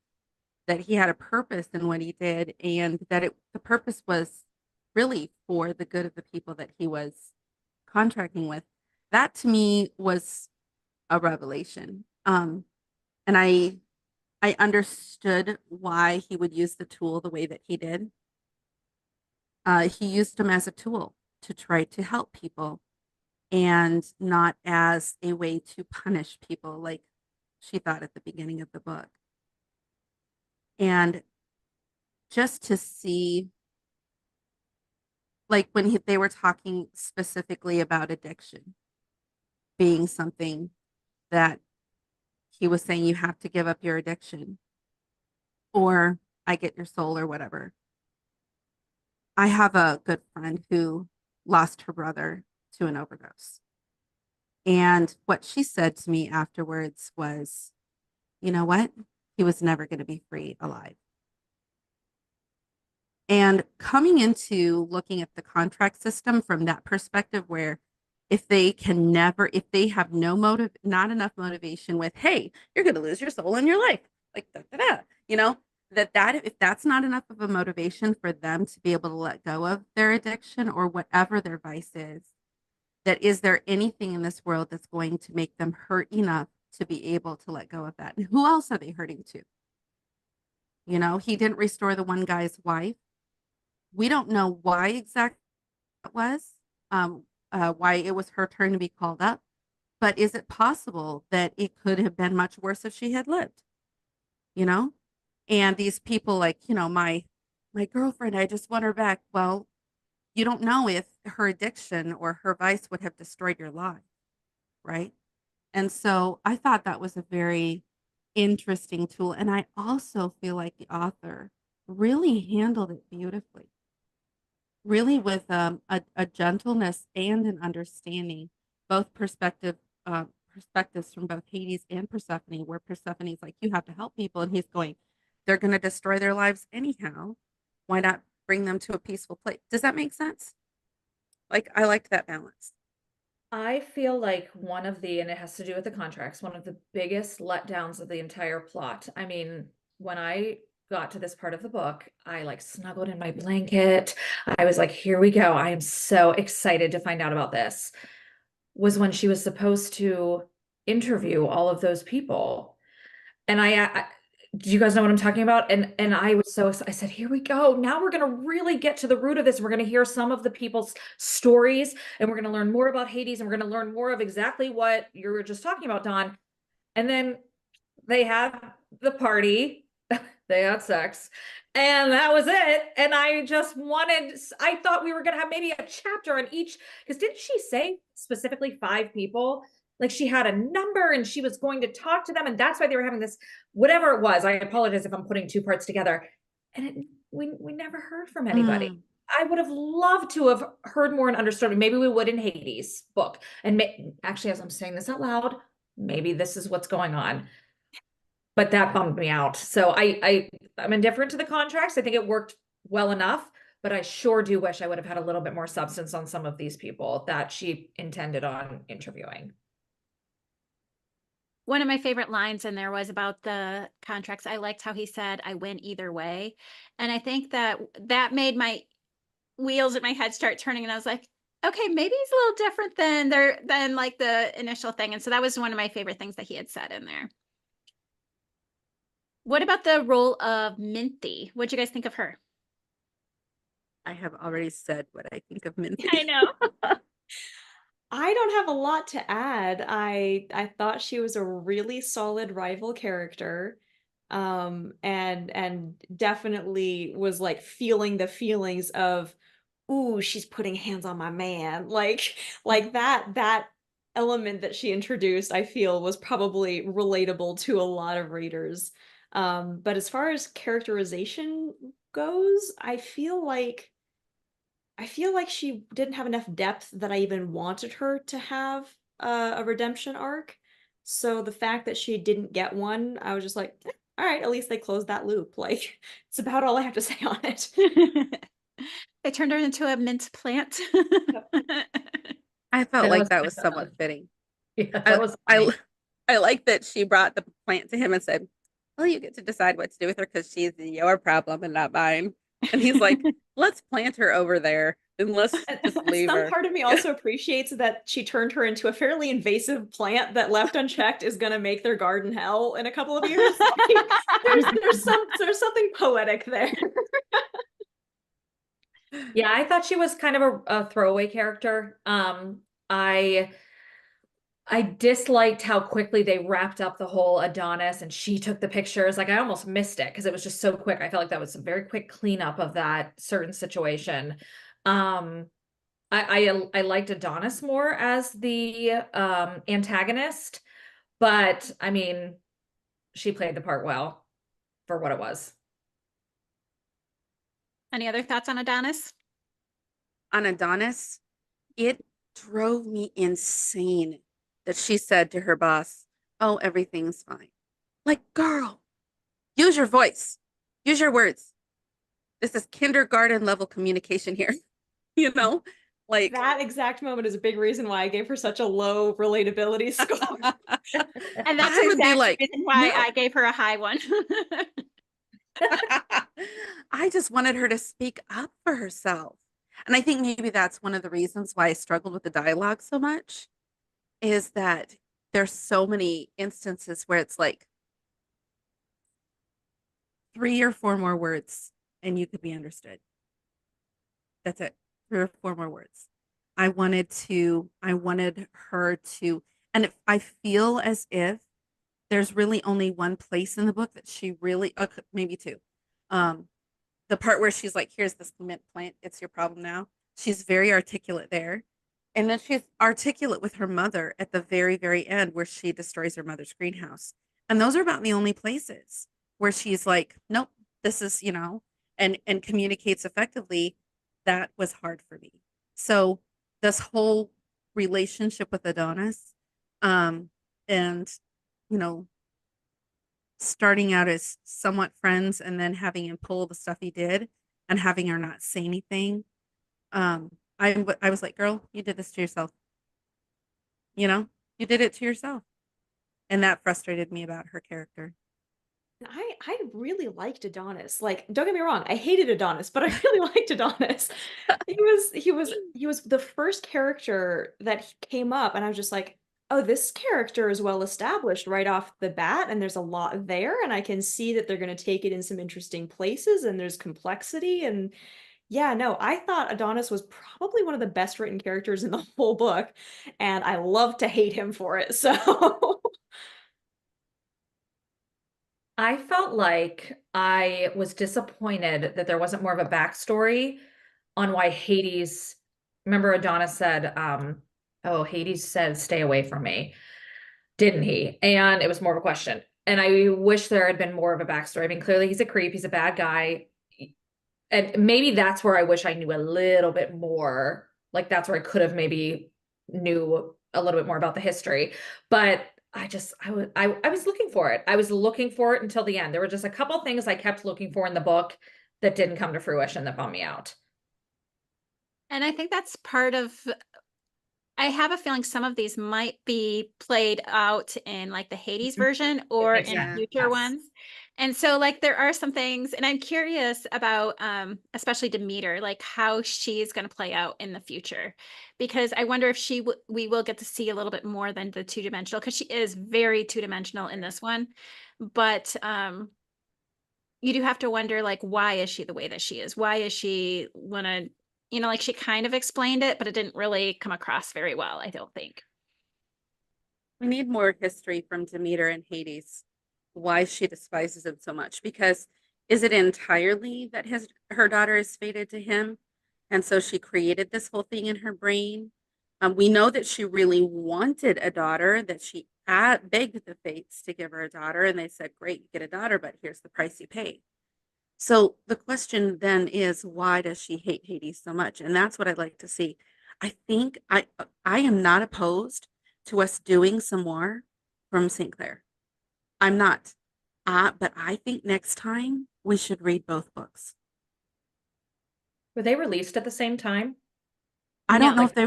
Speaker 4: that he had a purpose in what he did, and that the purpose was really for the good of the people that he was contracting with. That to me was a revelation. And I understood why he would use the tool the way that he did. He used them as a tool to try to help people and not as a way to punish people like she thought at the beginning of the book. And just to see, like when they were talking specifically about addiction being something that he was saying, you have to give up your addiction or I get your soul or whatever. I have a good friend who lost her brother to an overdose. And what she said to me afterwards was, you know what? He was never going to be free alive. And coming into looking at the contract system from that perspective, where if they have no motive, not enough motivation with, hey, you're going to lose your soul in your life, like da, da, da, you know, that if that's not enough of a motivation for them to be able to let go of their addiction or whatever their vice is there anything in this world that's going to make them hurt enough to be able to let go of that? And who else are they hurting to? You know, he didn't restore the one guy's wife. We don't know why exactly it was, why it was her turn to be called up. But is it possible that it could have been much worse if she had lived? You know, and these people, like, you know, my girlfriend, I just want her back. Well, you don't know if her addiction or her vice would have destroyed your life, right? And so I thought that was a very interesting tool. And I also feel like the author really handled it beautifully, really with a gentleness and an understanding, both perspectives from both Hades and Persephone, where Persephone's like, you have to help people. And he's going, they're going to destroy their lives anyhow. Why not bring them to a peaceful place? Does that make sense? Like, I liked that balance.
Speaker 3: I feel like and it has to do with the contracts, one of the biggest letdowns of the entire plot. I mean, when I got to this part of the book, I like snuggled in my blanket. I was like, here we go. I am so excited to find out about this. Was when she was supposed to interview all of those people. And do you guys know what I'm talking about? And I was so excited. I said, here we go. Now we're going to really get to the root of this. We're going to hear some of the people's stories, and we're going to learn more about Hades, and we're going to learn more of exactly what you were just talking about, Dawn. And then they had the party, they had sex, and that was it. And I thought we were going to have maybe a chapter on each, because didn't she say specifically 5 people? Like she had a number and she was going to talk to them, and that's why they were having this, whatever it was. I apologize if I'm putting 2 parts together. And we never heard from anybody. I would have loved to have heard more and understood. Maybe we would in Hades' book. And actually, as I'm saying this out loud, maybe this is what's going on. But that bummed me out. So I'm indifferent to the contracts. I think it worked well enough, but I sure do wish I would have had a little bit more substance on some of these people that she intended on interviewing.
Speaker 1: One of my favorite lines in there was about the contracts. I liked how he said, "I win either way." And I think that made my wheels in my head start turning, and I was like, okay, maybe he's a little different than like the initial thing. And so that was one of my favorite things that he had said in there. What about the role of Minty? What'd you guys think of her?
Speaker 4: I have already said what I think of Minty.
Speaker 1: I know.
Speaker 2: I don't have a lot to add. I thought she was a really solid rival character. And definitely was like feeling the feelings of, ooh, she's putting hands on my man. Like that element that she introduced, I feel was probably relatable to a lot of readers. But as far as characterization goes, I feel like she didn't have enough depth that I even wanted her to have a redemption arc. So the fact that she didn't get one, I was just like, all right, at least they closed that loop. Like, it's about all I have to say on it.
Speaker 1: They turned her into a mint plant.
Speaker 4: I felt like that was somewhat fitting.
Speaker 3: Yeah, that was funny.
Speaker 4: I like that she brought the plant to him and said, well, you get to decide what to do with her because she's your problem and not mine. And he's like, let's plant her over there and let's just leave
Speaker 2: Some
Speaker 4: her.
Speaker 2: part of me also appreciates that she turned her into a fairly invasive plant that left unchecked is going to make their garden hell in a couple of years. Like, there's something poetic there.
Speaker 3: Yeah, I thought she was kind of a throwaway character. I disliked how quickly they wrapped up the whole Adonis and she took the pictures. Like I almost missed it because it was just so quick. I felt like that was a very quick cleanup of that certain situation. Um, I liked Adonis more as the antagonist, but I mean, she played the part well for what it was.
Speaker 1: Any other thoughts on Adonis?
Speaker 4: On Adonis, it drove me insane that she said to her boss, oh, everything's fine. Like, girl, use your voice, use your words. This is kindergarten level communication here. You know, like
Speaker 2: that exact moment is a big reason why I gave her such a low relatability score.
Speaker 1: And that's
Speaker 4: I would be
Speaker 1: exactly
Speaker 4: like,
Speaker 1: the reason why
Speaker 4: no.
Speaker 1: I gave her a high one.
Speaker 4: I just wanted her to speak up for herself. And I think maybe that's one of the reasons why I struggled with the dialogue so much is that there's so many instances where it's like 3 or 4 more words and you could be understood. That's it. 3 or 4 more words. I wanted her to, and I feel as if there's really only one place in the book that she really, maybe 2. The part where she's like, here's this mint plant, it's your problem now. She's very articulate there. And then she's articulate with her mother at the very, very end where she destroys her mother's greenhouse. And those are about the only places where she's like, nope, this is, and communicates effectively. That was hard for me. So this whole relationship with Adonis, and, starting out as somewhat friends and then having him pull the stuff he did and having her not say anything. I was like, girl, you did this to yourself. You did it to yourself. And that frustrated me about her character.
Speaker 2: I really liked Adonis. Like, don't get me wrong, I hated Adonis, but I really liked Adonis. He was the first character that came up, and I was just like, oh, this character is well established right off the bat, and there's a lot there, and I can see that they're going to take it in some interesting places, and there's complexity, and yeah, no, I thought Adonis was probably one of the best written characters in the whole book, and I love to hate him for it. So
Speaker 3: I felt like I was disappointed that there wasn't more of a backstory on why Hades, remember Adonis said, oh, Hades said, stay away from me, didn't he? And it was more of a question. And I wish there had been more of a backstory. I mean, clearly he's a creep, he's a bad guy. And maybe that's where I wish I knew a little bit more. Like that's where I could have maybe knew a little bit more about the history. But I was looking for it. I was looking for it until the end. There were just a couple things I kept looking for in the book that didn't come to fruition that bummed me out.
Speaker 1: And I think that's part of I have a feeling some of these might be played out in like the Hades version or in
Speaker 3: Exactly.
Speaker 1: future
Speaker 3: Yes.
Speaker 1: ones. And so like there are some things, and I'm curious about especially Demeter, like how she's going to play out in the future. Because I wonder if we will get to see a little bit more than the two-dimensional, because she is very two-dimensional in this one. But you do have to wonder, like, why is she the way that she is? Why is she wanna, like she kind of explained it, but it didn't really come across very well, I don't think.
Speaker 4: We need more history from Demeter and Hades, why she despises him so much. Because is it entirely that her daughter is fated to him? And so she created this whole thing in her brain. We know that she really wanted a daughter, that she begged the fates to give her a daughter, and they said, great, you get a daughter, but here's the price you pay. So the question then is, why does she hate Hades so much? And that's what I'd like to see. I think I am not opposed to us doing some more from St. Clair. I'm not. But I think next time we should read both books.
Speaker 3: Were they released at the same time?
Speaker 4: I don't know
Speaker 3: like-
Speaker 4: if they.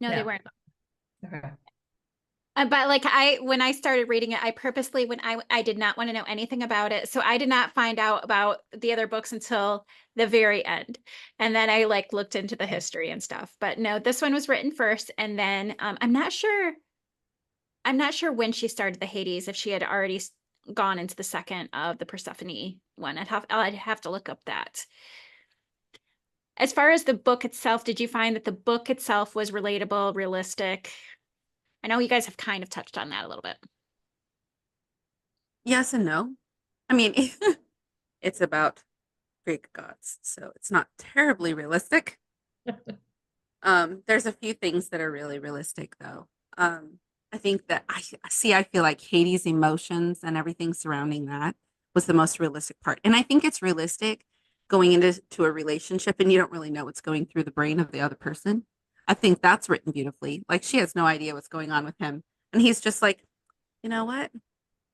Speaker 1: No, they
Speaker 3: No.
Speaker 1: weren't.
Speaker 3: Okay.
Speaker 1: But like when I started reading it, I purposely, when I did not want to know anything about it. So I did not find out about the other books until the very end. And then I like looked into the history and stuff. But no, this one was written first. And then I'm not sure when she started the Hades, if she had already gone into the second of the Persephone one. I'd have to look up that. As far as the book itself, did you find that the book itself was relatable, realistic? I know you guys have kind of touched on that a little bit.
Speaker 4: Yes and no. I mean, it's about Greek gods, so it's not terribly realistic. There's a few things that are really realistic, though. I think that I feel like Hades' emotions and everything surrounding that was the most realistic part. And I think it's realistic going into a relationship and you don't really know what's going through the brain of the other person. I think that's written beautifully. Like she has no idea what's going on with him. And he's just like, you know what?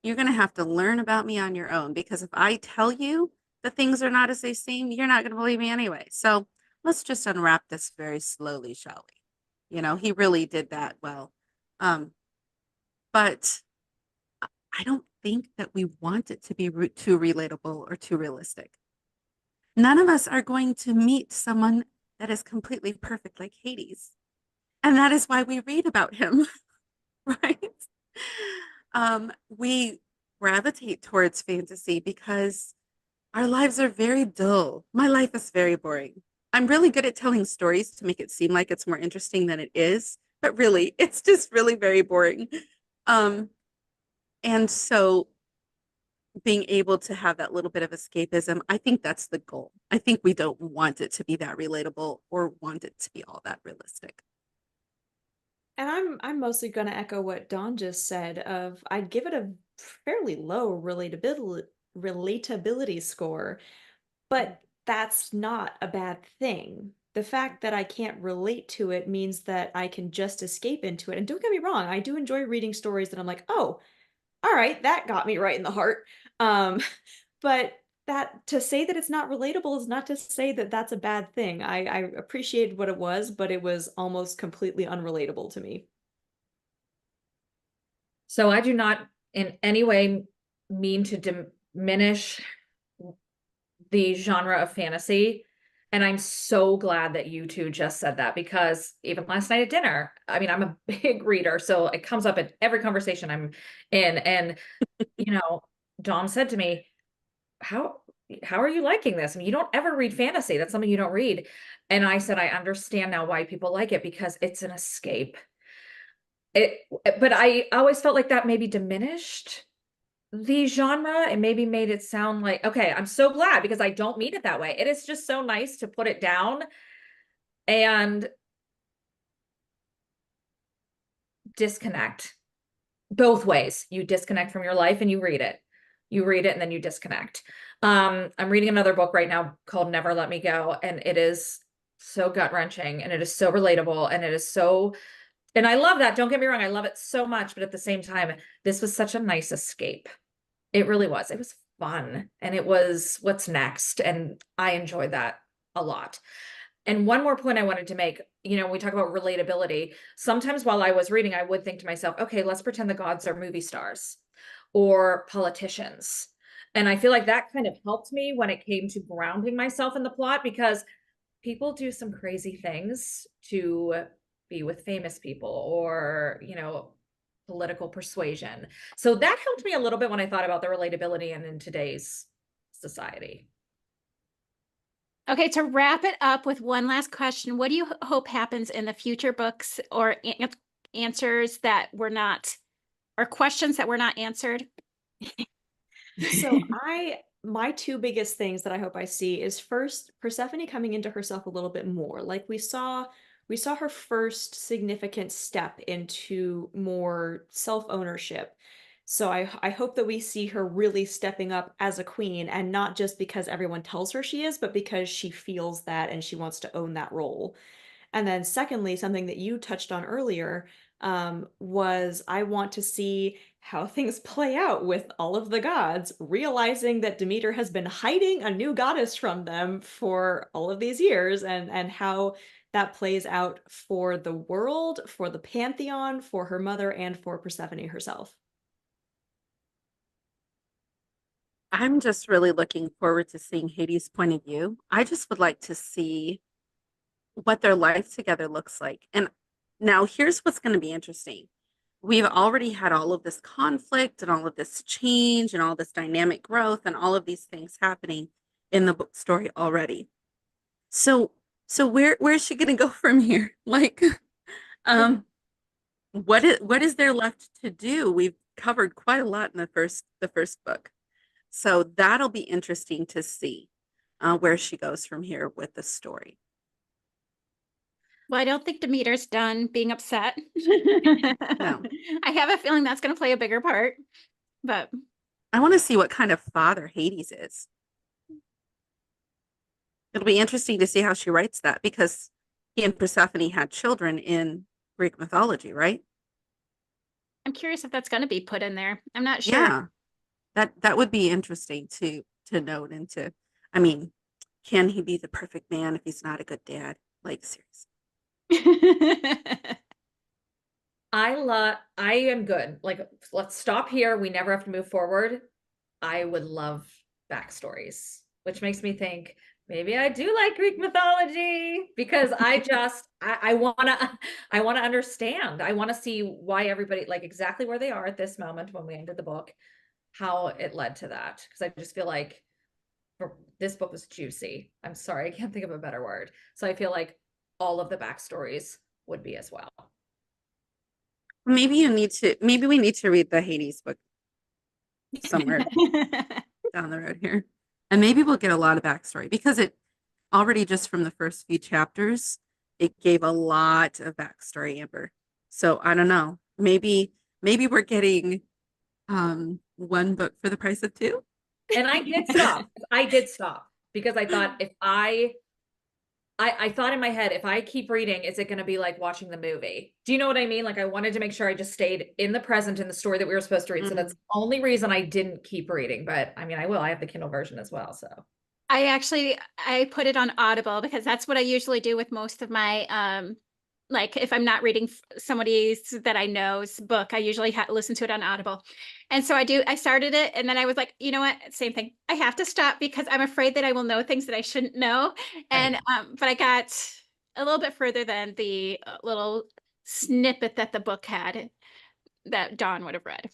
Speaker 4: You're going to have to learn about me on your own because if I tell you that things are not as they seem, you're not going to believe me anyway. So let's just unwrap this very slowly, shall we? He really did that well. But I don't think that we want it to be too relatable or too realistic. None of us are going to meet someone that is completely perfect like Hades. And that is why we read about him, right? We gravitate towards fantasy because our lives are very dull. My life is very boring. I'm really good at telling stories to make it seem like it's more interesting than it is, but really, it's just really very boring. And so being able to have that little bit of escapism, I think that's the goal. I think we don't want it to be that relatable or want it to be all that realistic.
Speaker 2: And I'm mostly going to echo what Dawn just said of I'd give it a fairly low relatability score, but that's not a bad thing. The fact that I can't relate to it means that I can just escape into it. And don't get me wrong, I do enjoy reading stories that I'm like, oh, all right, that got me right in the heart. But that to say that it's not relatable is not to say that that's a bad thing. I appreciated what it was, but it was almost completely unrelatable to me.
Speaker 3: So I do not in any way mean to diminish the genre of fantasy. And I'm so glad that you two just said that because even last night at dinner, I mean, I'm a big reader, so it comes up in every conversation I'm in. And, Dom said to me, how are you liking this? I mean, you don't ever read fantasy. That's something you don't read. And I said, I understand now why people like it because it's an escape. But I always felt like that maybe diminished the genre and maybe made it sound like, okay, I'm so glad because I don't mean it that way. It is just so nice to put it down and disconnect both ways. You disconnect from your life and you read it. You read it and then you disconnect. I'm reading another book right now called Never Let Me Go, and it is so gut-wrenching and it is so relatable and it is so, and I love that. Don't get me wrong, I love it so much, but at the same time, this was such a nice escape. It really was. It was fun and it was what's next, and I enjoyed that a lot. And one more point I wanted to make, you know, when we talk about relatability, sometimes while I was reading, I would think to myself, okay, let's pretend the gods are movie stars or politicians. And I feel like that kind of helped me when it came to grounding myself in the plot, because people do some crazy things to be with famous people or, you know, political persuasion. So that helped me a little bit when I thought about the relatability and in today's society.
Speaker 1: Okay, to wrap it up with one last question, what do you hope happens in the future books or answers that were not, or questions that were not answered?
Speaker 2: So my two biggest things that I hope I see is, first, Persephone coming into herself a little bit more. Like we saw her first significant step into more self-ownership. So I hope that we see her really stepping up as a queen, and not just because everyone tells her she is, but because she feels that and she wants to own that role. And then secondly, something that you touched on earlier, was I want to see how things play out with all of the gods, realizing that Demeter has been hiding a new goddess from them for all of these years, and how that plays out for the world, for the pantheon, for her mother, and for Persephone herself.
Speaker 4: I'm just really looking forward to seeing Hades' point of view. I just would like to see what their life together looks like. And now here's what's going to be interesting. We've already had all of this conflict and all of this change and all this dynamic growth and all of these things happening in the book story already. So where's she going to go from here? Like, um, what is there left to do? We've covered quite a lot in the first book. So that'll be interesting to see where she goes from here with the story.
Speaker 1: Well, I don't think Demeter's done being upset.
Speaker 4: No.
Speaker 1: I have a feeling that's going to play a bigger part, but
Speaker 4: I want to see what kind of father Hades is. It'll be interesting to see how she writes that, because he and Persephone had children in Greek mythology, right?
Speaker 1: I'm curious if that's going to be put in there. I'm not sure.
Speaker 4: Yeah. That would be interesting to note, and to, I mean, can he be the perfect man if he's not a good dad? Like, seriously.
Speaker 3: I am good. Like, let's stop here. We never have to move forward. I would love backstories, which makes me think maybe I do like Greek mythology, because I wanna I wanna understand. I wanna see why everybody, like, exactly where they are at this moment when we ended the book, how it led to that. Because I just feel like this book was juicy. I'm sorry, I can't think of a better word. So I feel like all of the backstories would be as well.
Speaker 4: Maybe we need to read the Hades book somewhere down the road here. And maybe we'll get a lot of backstory, because it already, just from the first few chapters, it gave a lot of backstory, Amber. So I don't know. Maybe we're getting one book for the price of two.
Speaker 3: And I did stop. I did stop because I thought, if I thought in my head, if I keep reading, is it going to be like watching the movie? Do you know what I mean? Like, I wanted to make sure I just stayed in the present in the story that we were supposed to read. So that's the only reason I didn't keep reading. But I mean, I will. I have the Kindle version as well. So
Speaker 1: I put it on Audible, because that's what I usually do with most of my like, if I'm not reading somebody's that I know's book, I usually listen to it on Audible. And so I started it, and then I was like, you know what? Same thing. I have to stop, because I'm afraid that I will know things that I shouldn't know. And but I got a little bit further than the little snippet that the book had that Dawn would have read.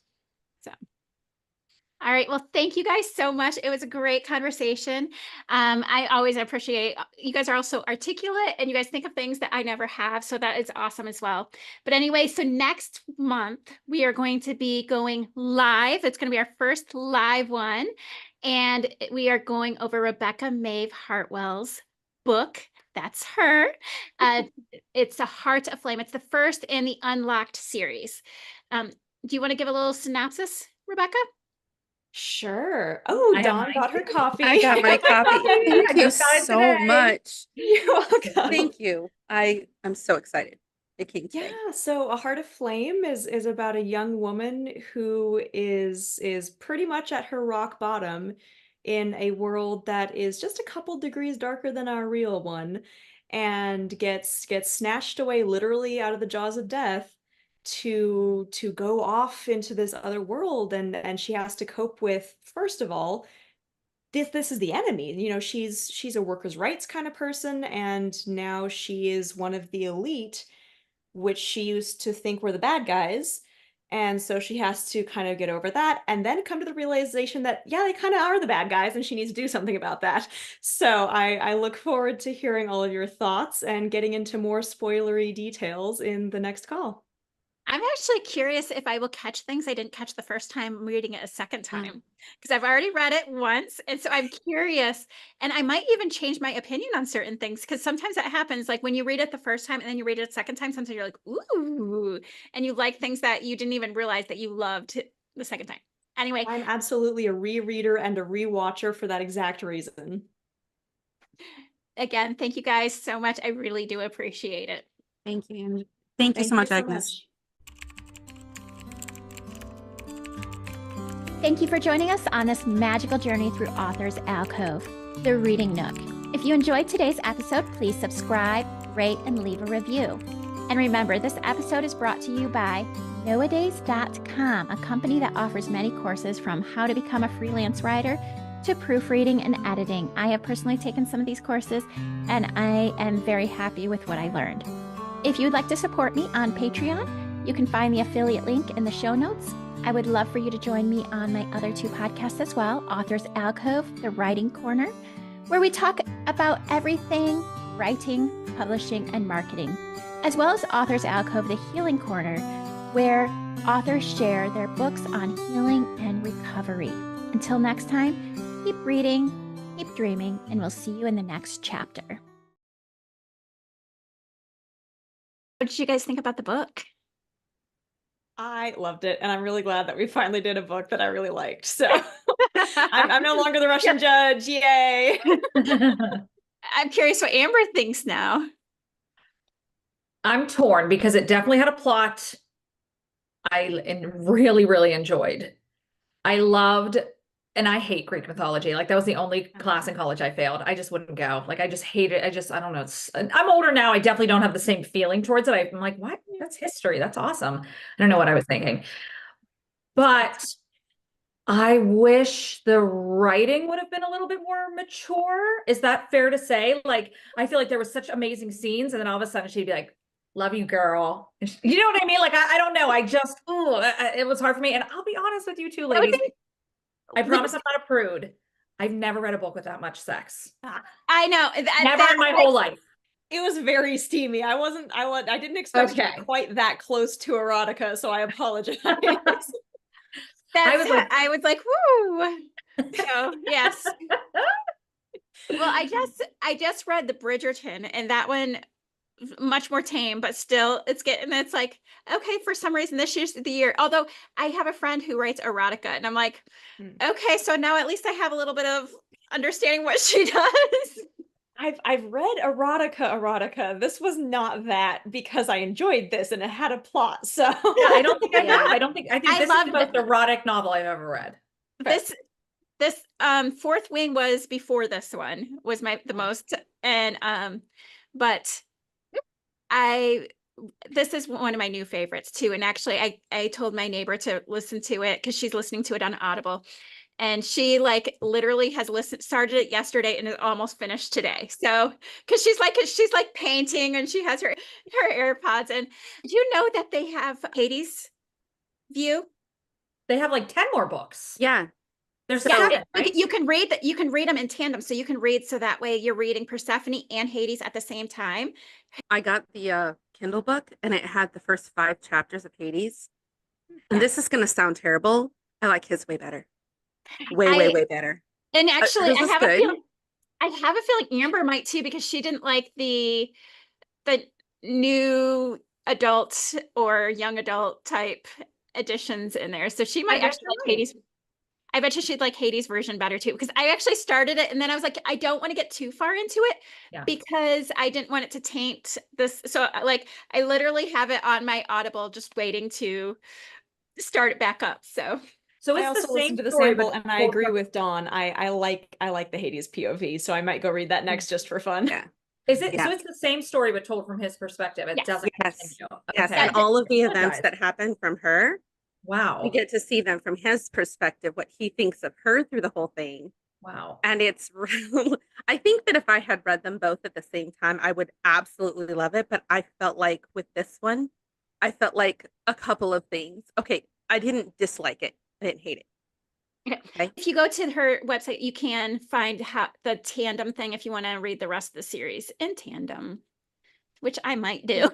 Speaker 1: So all right. Well, thank you guys so much. It was a great conversation. I always appreciate, you guys are also articulate, and you guys think of things that I never have. So that is awesome as well. But anyway, so next month we are going to be going live. It's going to be our first live one. And we are going over Rebecca Maeve Hartwell's book. That's her. It's A Heart Aflame. It's the first in the Unlocked series. Do you want to give a little synopsis, Rebecca?
Speaker 2: Sure. Oh,
Speaker 3: I have
Speaker 2: Dawn
Speaker 3: mine
Speaker 2: got her
Speaker 3: too.
Speaker 2: coffee.
Speaker 4: I got my copy. Thank
Speaker 3: I
Speaker 4: you
Speaker 3: just got it
Speaker 4: so
Speaker 3: today.
Speaker 4: much.
Speaker 2: You're welcome.
Speaker 4: Thank you. I'm so excited. It came today.
Speaker 2: Yeah, so A Heart of Flame is about a young woman who is pretty much at her rock bottom in a world that is just a couple degrees darker than our real one. and gets snatched away literally out of the jaws of death to go off into this other world, and she has to cope with, first of all, this is the enemy. You know, she's a workers' rights kind of person, and now she is one of the elite, which she used to think were the bad guys. And so she has to kind of get over that and then come to the realization that, yeah, they kind of are the bad guys and she needs to do something about that. So I look forward to hearing all of your thoughts and getting into more spoilery details in the next call.
Speaker 1: I'm actually curious if I will catch things I didn't catch the first time reading it a second time, because I've already read it once. And so I'm curious, and I might even change my opinion on certain things, because sometimes that happens. Like when you read it the first time and then you read it a second time, sometimes you're like, ooh, and you like things that you didn't even realize that you loved the second time. Anyway,
Speaker 2: I'm absolutely a rereader and a rewatcher for that exact reason.
Speaker 1: again, thank you guys so much. I really do appreciate it.
Speaker 4: Thank you, Angie. Thank you so much, Agnes.
Speaker 1: Thank you for joining us on this magical journey through Author's Alcove, the Reading Nook. If you enjoyed today's episode, please subscribe, rate, and leave a review. And remember, this episode is brought to you by Noadays.com, a company that offers many courses from how to become a freelance writer to proofreading and editing. I have personally taken some of these courses, and I am very happy with what I learned. If you'd like to support me on Patreon, you can find the affiliate link in the show notes. I would love for you to join me on my other two podcasts as well, Author's Alcove, The Writing Corner, where we talk about everything writing, publishing, and marketing, as well as Author's Alcove, The Healing Corner, where authors share their books on healing and recovery. Until next time, keep reading, keep dreaming, and we'll see you in the next chapter. What did you guys think about the book?
Speaker 2: I loved it, and I'm really glad that we finally did a book that I really liked. So I'm no longer the Russian judge. Yay!
Speaker 1: I'm curious what Amber thinks now.
Speaker 3: I'm torn because it definitely had a plot really, really enjoyed. I loved, and I hate Greek mythology. Like that was the only class in college I failed. I just wouldn't go. Like I just hate it. I don't know. I'm older now. I definitely don't have the same feeling towards it. I'm like, what? That's history. That's awesome. I don't know what I was thinking. But I wish the writing would have been a little bit more mature. Is that fair to say? Like, I feel like there was such amazing scenes, and then all of a sudden she'd be like, love you, girl. You know what I mean? Like, I don't know. It was hard for me. And I'll be honest with you two ladies. I promise I'm not a prude. I've never read a book with that much sex.
Speaker 1: I know.
Speaker 3: Never in my whole life.
Speaker 2: It was very steamy. I didn't expect to be quite that close to erotica, so I apologize.
Speaker 1: I was like, woo. So yes. Well, I just read the Bridgerton, and that one much more tame, but still it's like, okay, for some reason this year's the year. Although I have a friend who writes erotica, and I'm like, okay, so now at least I have a little bit of understanding what she does.
Speaker 2: I've read erotica. This was not that, because I enjoyed this and it had a plot. So
Speaker 3: yeah, I don't think I have. I think this is the most erotic novel I've ever read.
Speaker 1: This Fourth Wing was before this one was the most, and but this is one of my new favorites too. And actually I told my neighbor to listen to it because she's listening to it on Audible. And she like literally has started it yesterday and is almost finished today. So, because she's like painting and she has her AirPods. And do you know that they have Hades view?
Speaker 3: They have like 10 more books.
Speaker 4: Yeah.
Speaker 3: There's 7, right?
Speaker 1: You can read that. You can read them in tandem. So you can read, so that way you're reading Persephone and Hades at the same time.
Speaker 4: I got the Kindle book, and it had the first 5 chapters of Hades. And this is going to sound terrible. I like his way better. Way better.
Speaker 1: And actually, I have a feeling Amber might too, because she didn't like the new adult or young adult type editions in there. So she might actually like Hades. I bet you she'd like Hades' version better too, because I actually started it and then I was like, I don't want to get too far into it because I didn't want it to taint this. So like, I literally have it on my Audible, just waiting to start it back up. So
Speaker 2: I also listened to the sample, and I agree with Dawn. I like the Hades POV, so I might go read that next just for fun.
Speaker 4: Yeah.
Speaker 3: Is it, so
Speaker 4: Yes.
Speaker 3: it's the same story, but told from his perspective. It
Speaker 1: Yes.
Speaker 3: doesn't
Speaker 4: Yes.
Speaker 3: continue.
Speaker 4: Yes,
Speaker 3: Okay.
Speaker 4: and all of the
Speaker 3: Good
Speaker 4: events
Speaker 3: guys.
Speaker 4: that happen from her, we
Speaker 3: Wow.
Speaker 4: get to see them from his perspective, what he thinks of her through the whole thing.
Speaker 3: Wow.
Speaker 4: And it's real. I think that if I had read them both at the same time, I would absolutely love it. But I felt like with this one, I felt like a couple of things. Okay, I didn't dislike it. I didn't hate it. Okay.
Speaker 1: If you go to her website, you can find the tandem thing if you want to read the rest of the series in tandem, which I might do.